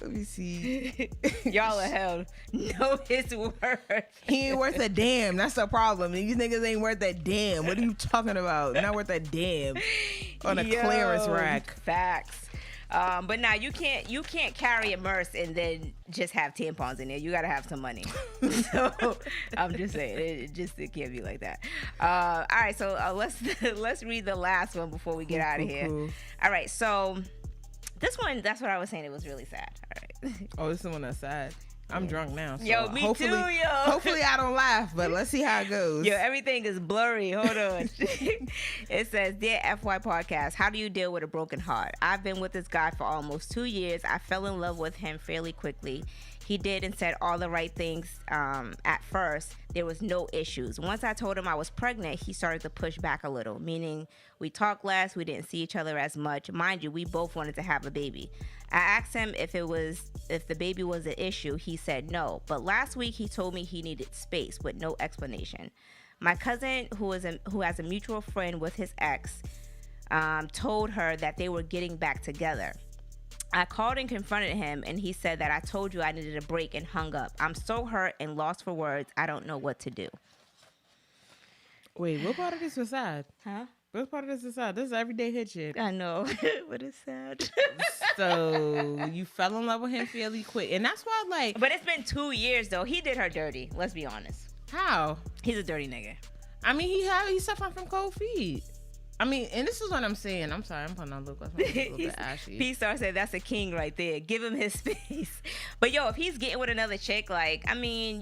Speaker 1: Let me see.
Speaker 3: Y'all are hell. No, his worth.
Speaker 1: He ain't worth a damn. That's the problem. These niggas ain't worth a damn. What are you talking about? Not worth a damn. On a clearance rack.
Speaker 3: Facts. But now you can't carry a Merce and then just have tampons in there. You gotta have some money. So I'm just saying, it can't be like that. All right, so let's read the last one before we get out of here.
Speaker 1: Cool.
Speaker 3: All right, so this one, that's what I was saying. It was really sad. All right.
Speaker 1: Oh, this is the one that's sad. I'm drunk now. So
Speaker 3: Yo, me too, yo.
Speaker 1: Hopefully I don't laugh, but let's see how it goes.
Speaker 3: Yo, everything is blurry. Hold on. It says, Dear FY Podcast, how do you deal with a broken heart? I've been with this guy for almost 2 years. I fell in love with him fairly quickly. He did and said all the right things at first. There was no issues. Once I told him I was pregnant, he started to push back a little, meaning we talked less, we didn't see each other as much. Mind you, we both wanted to have a baby. I asked him if the baby was an issue. He said no. But last week he told me he needed space with no explanation. My cousin, who has a mutual friend with his ex, told her that they were getting back together. I called and confronted him, and he said that I told you I needed a break and hung up. I'm so hurt and lost for words. I don't know what to do.
Speaker 1: Wait, what part of this was sad?
Speaker 3: Huh?
Speaker 1: What part of this is sad? This is everyday hit shit.
Speaker 3: I know. But it's sad.
Speaker 1: So you fell in love with him fairly quick, and that's why, like.
Speaker 3: But it's been 2 years though. He did her dirty. Let's be honest.
Speaker 1: How?
Speaker 3: He's a dirty nigga.
Speaker 1: I mean, he's suffering from cold feet. I mean, and this is what I'm saying. I'm sorry, I'm putting on look. A little bit ashy.
Speaker 3: P-Star said that's a king right there. Give him his space. But yo, if he's getting with another chick, like, I mean,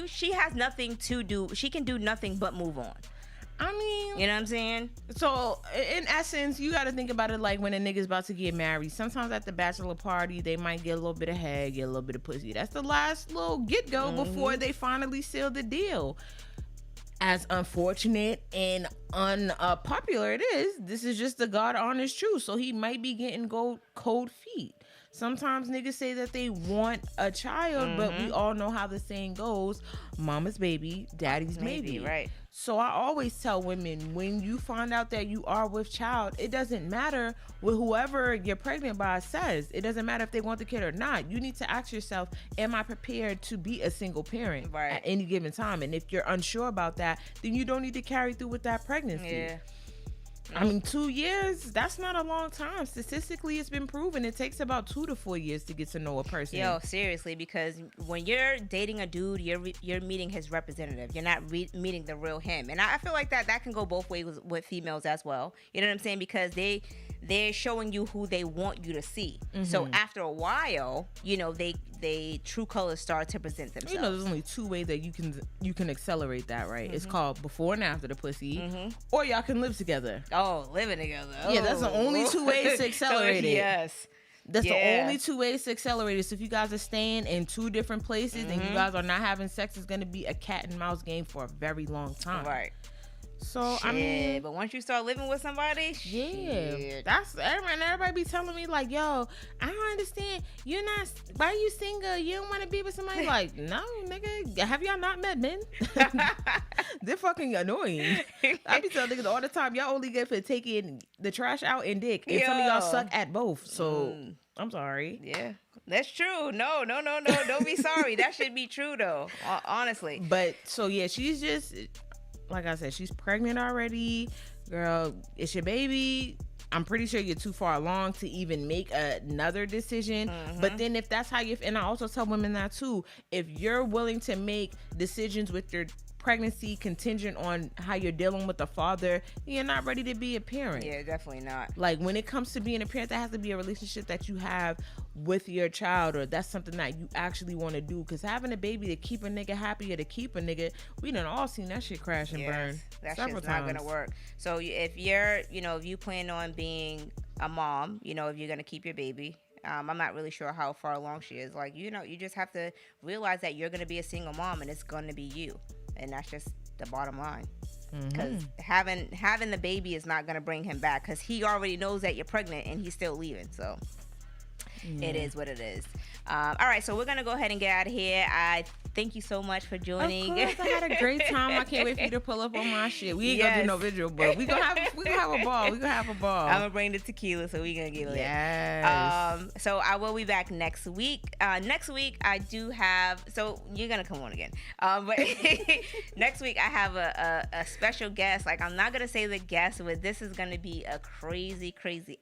Speaker 3: she has nothing to do. She can do nothing but move on.
Speaker 1: I mean,
Speaker 3: you know what I'm saying?
Speaker 1: So, in essence, you got to think about it like when a nigga's about to get married. Sometimes at the bachelor party, they might get a little bit of head, get a little bit of pussy. That's the last little get-go before they finally seal the deal. As unfortunate and unpopular it is, this is just the God honest truth. So he might be getting cold feet. Sometimes niggas say that they want a child, but we all know how the saying goes: mama's baby, daddy's maybe.
Speaker 3: Right.
Speaker 1: So I always tell women, when you find out that you are with child, it doesn't matter what whoever you're pregnant by says. It doesn't matter if they want the kid or not. You need to ask yourself, am I prepared to be a single parent at any given time? And if you're unsure about that, then you don't need to carry through with that pregnancy.
Speaker 3: Yeah.
Speaker 1: I mean, 2 years, that's not a long time. Statistically, it's been proven it takes about 2 to 4 years to get to know a person.
Speaker 3: Yo, seriously, because when you're dating a dude, you're meeting his representative. You're not meeting the real him. And I feel like that can go both ways with females as well. You know what I'm saying? Because they're showing you who they want you to see. So after a while, you know, they true colors start to present themselves.
Speaker 1: You know, there's only 2 ways that you can accelerate that, right? It's called before and after the pussy, or y'all can live together.
Speaker 3: Oh, living together. Oh.
Speaker 1: Yeah, that's the only 2 ways to accelerate it.
Speaker 3: Yes.
Speaker 1: That's the only 2 ways to accelerate it. So if you guys are staying in 2 different places and you guys are not having sex, it's going to be a cat and mouse game for a very long time.
Speaker 3: Right.
Speaker 1: So,
Speaker 3: shit,
Speaker 1: I mean,
Speaker 3: but once you start living with somebody,
Speaker 1: that's everybody be telling me like, yo, I don't understand. You're not, why you single? You don't want to be with somebody? Like, no, nigga, have y'all not met men? They're fucking annoying. I be telling niggas all the time, y'all only good for taking the trash out and dick, and some of y'all suck at both. So I'm sorry.
Speaker 3: Yeah. That's true. No. Don't be sorry. That should be true though. Honestly.
Speaker 1: But so yeah, she's just, like I said, she's pregnant already. Girl, it's your baby. I'm pretty sure you're too far along to even make another decision. But then if that's how and I also tell women that too, if you're willing to make decisions with your pregnancy contingent on how you're dealing with the father, you're not ready to be a parent.
Speaker 3: Yeah, definitely not.
Speaker 1: Like, when it comes to being a parent, that has to be a relationship that you have with your child, or that's something that you actually want to do. Because having a baby to keep a nigga happy or to keep a nigga, we done all seen that shit crash and burn.
Speaker 3: That
Speaker 1: several
Speaker 3: shit's
Speaker 1: times.
Speaker 3: not gonna work. So if you're, if you plan on being a mom, if you're gonna keep your baby, I'm not really sure how far along she is. Like, you just have to realize that you're gonna be a single mom, and it's gonna be you, and that's just the bottom line. Because having the baby is not gonna bring him back, because he already knows that you're pregnant and he's still leaving. So it is what it is. All right, so we're gonna go ahead and get out of here. I thank you so much for joining.
Speaker 1: Of course, I had a great time. I can't wait for you to pull up on my shit. We ain't gonna do no visual, but we gonna have a ball. We gonna have a ball.
Speaker 3: I'm gonna bring the tequila, so we gonna get lit.
Speaker 1: Yes.
Speaker 3: So I will be back next week. Next week I do have. So you're gonna come on again. But next week I have a special guest. Like, I'm not gonna say the guest, but this is gonna be a crazy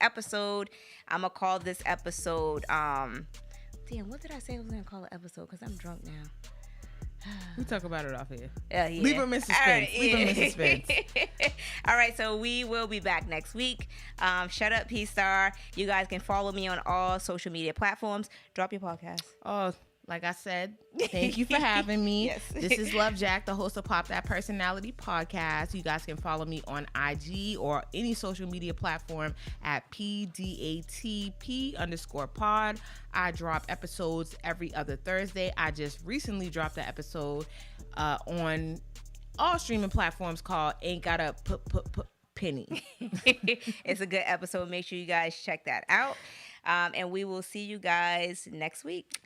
Speaker 3: episode. I'm gonna call this episode. Damn, what did I say I was gonna call the episode? Because I'm drunk now.
Speaker 1: We talk about it off here.
Speaker 3: Yeah.
Speaker 1: Leave them in suspense.
Speaker 3: Right,
Speaker 1: Leave them in suspense.
Speaker 3: All right, so we will be back next week. Shut up, P-Star. You guys can follow me on all social media platforms. Drop your podcast.
Speaker 1: Oh, like I said, thank you for having me.
Speaker 3: Yes.
Speaker 1: This is Love Jack, the host of Pop That Personality podcast. You guys can follow me on IG or any social media platform at PDATP_pod. I drop episodes every other Thursday. I just recently dropped an episode on all streaming platforms called Ain't Gotta Put Penny.
Speaker 3: It's a good episode. Make sure you guys check that out. And we will see you guys next week.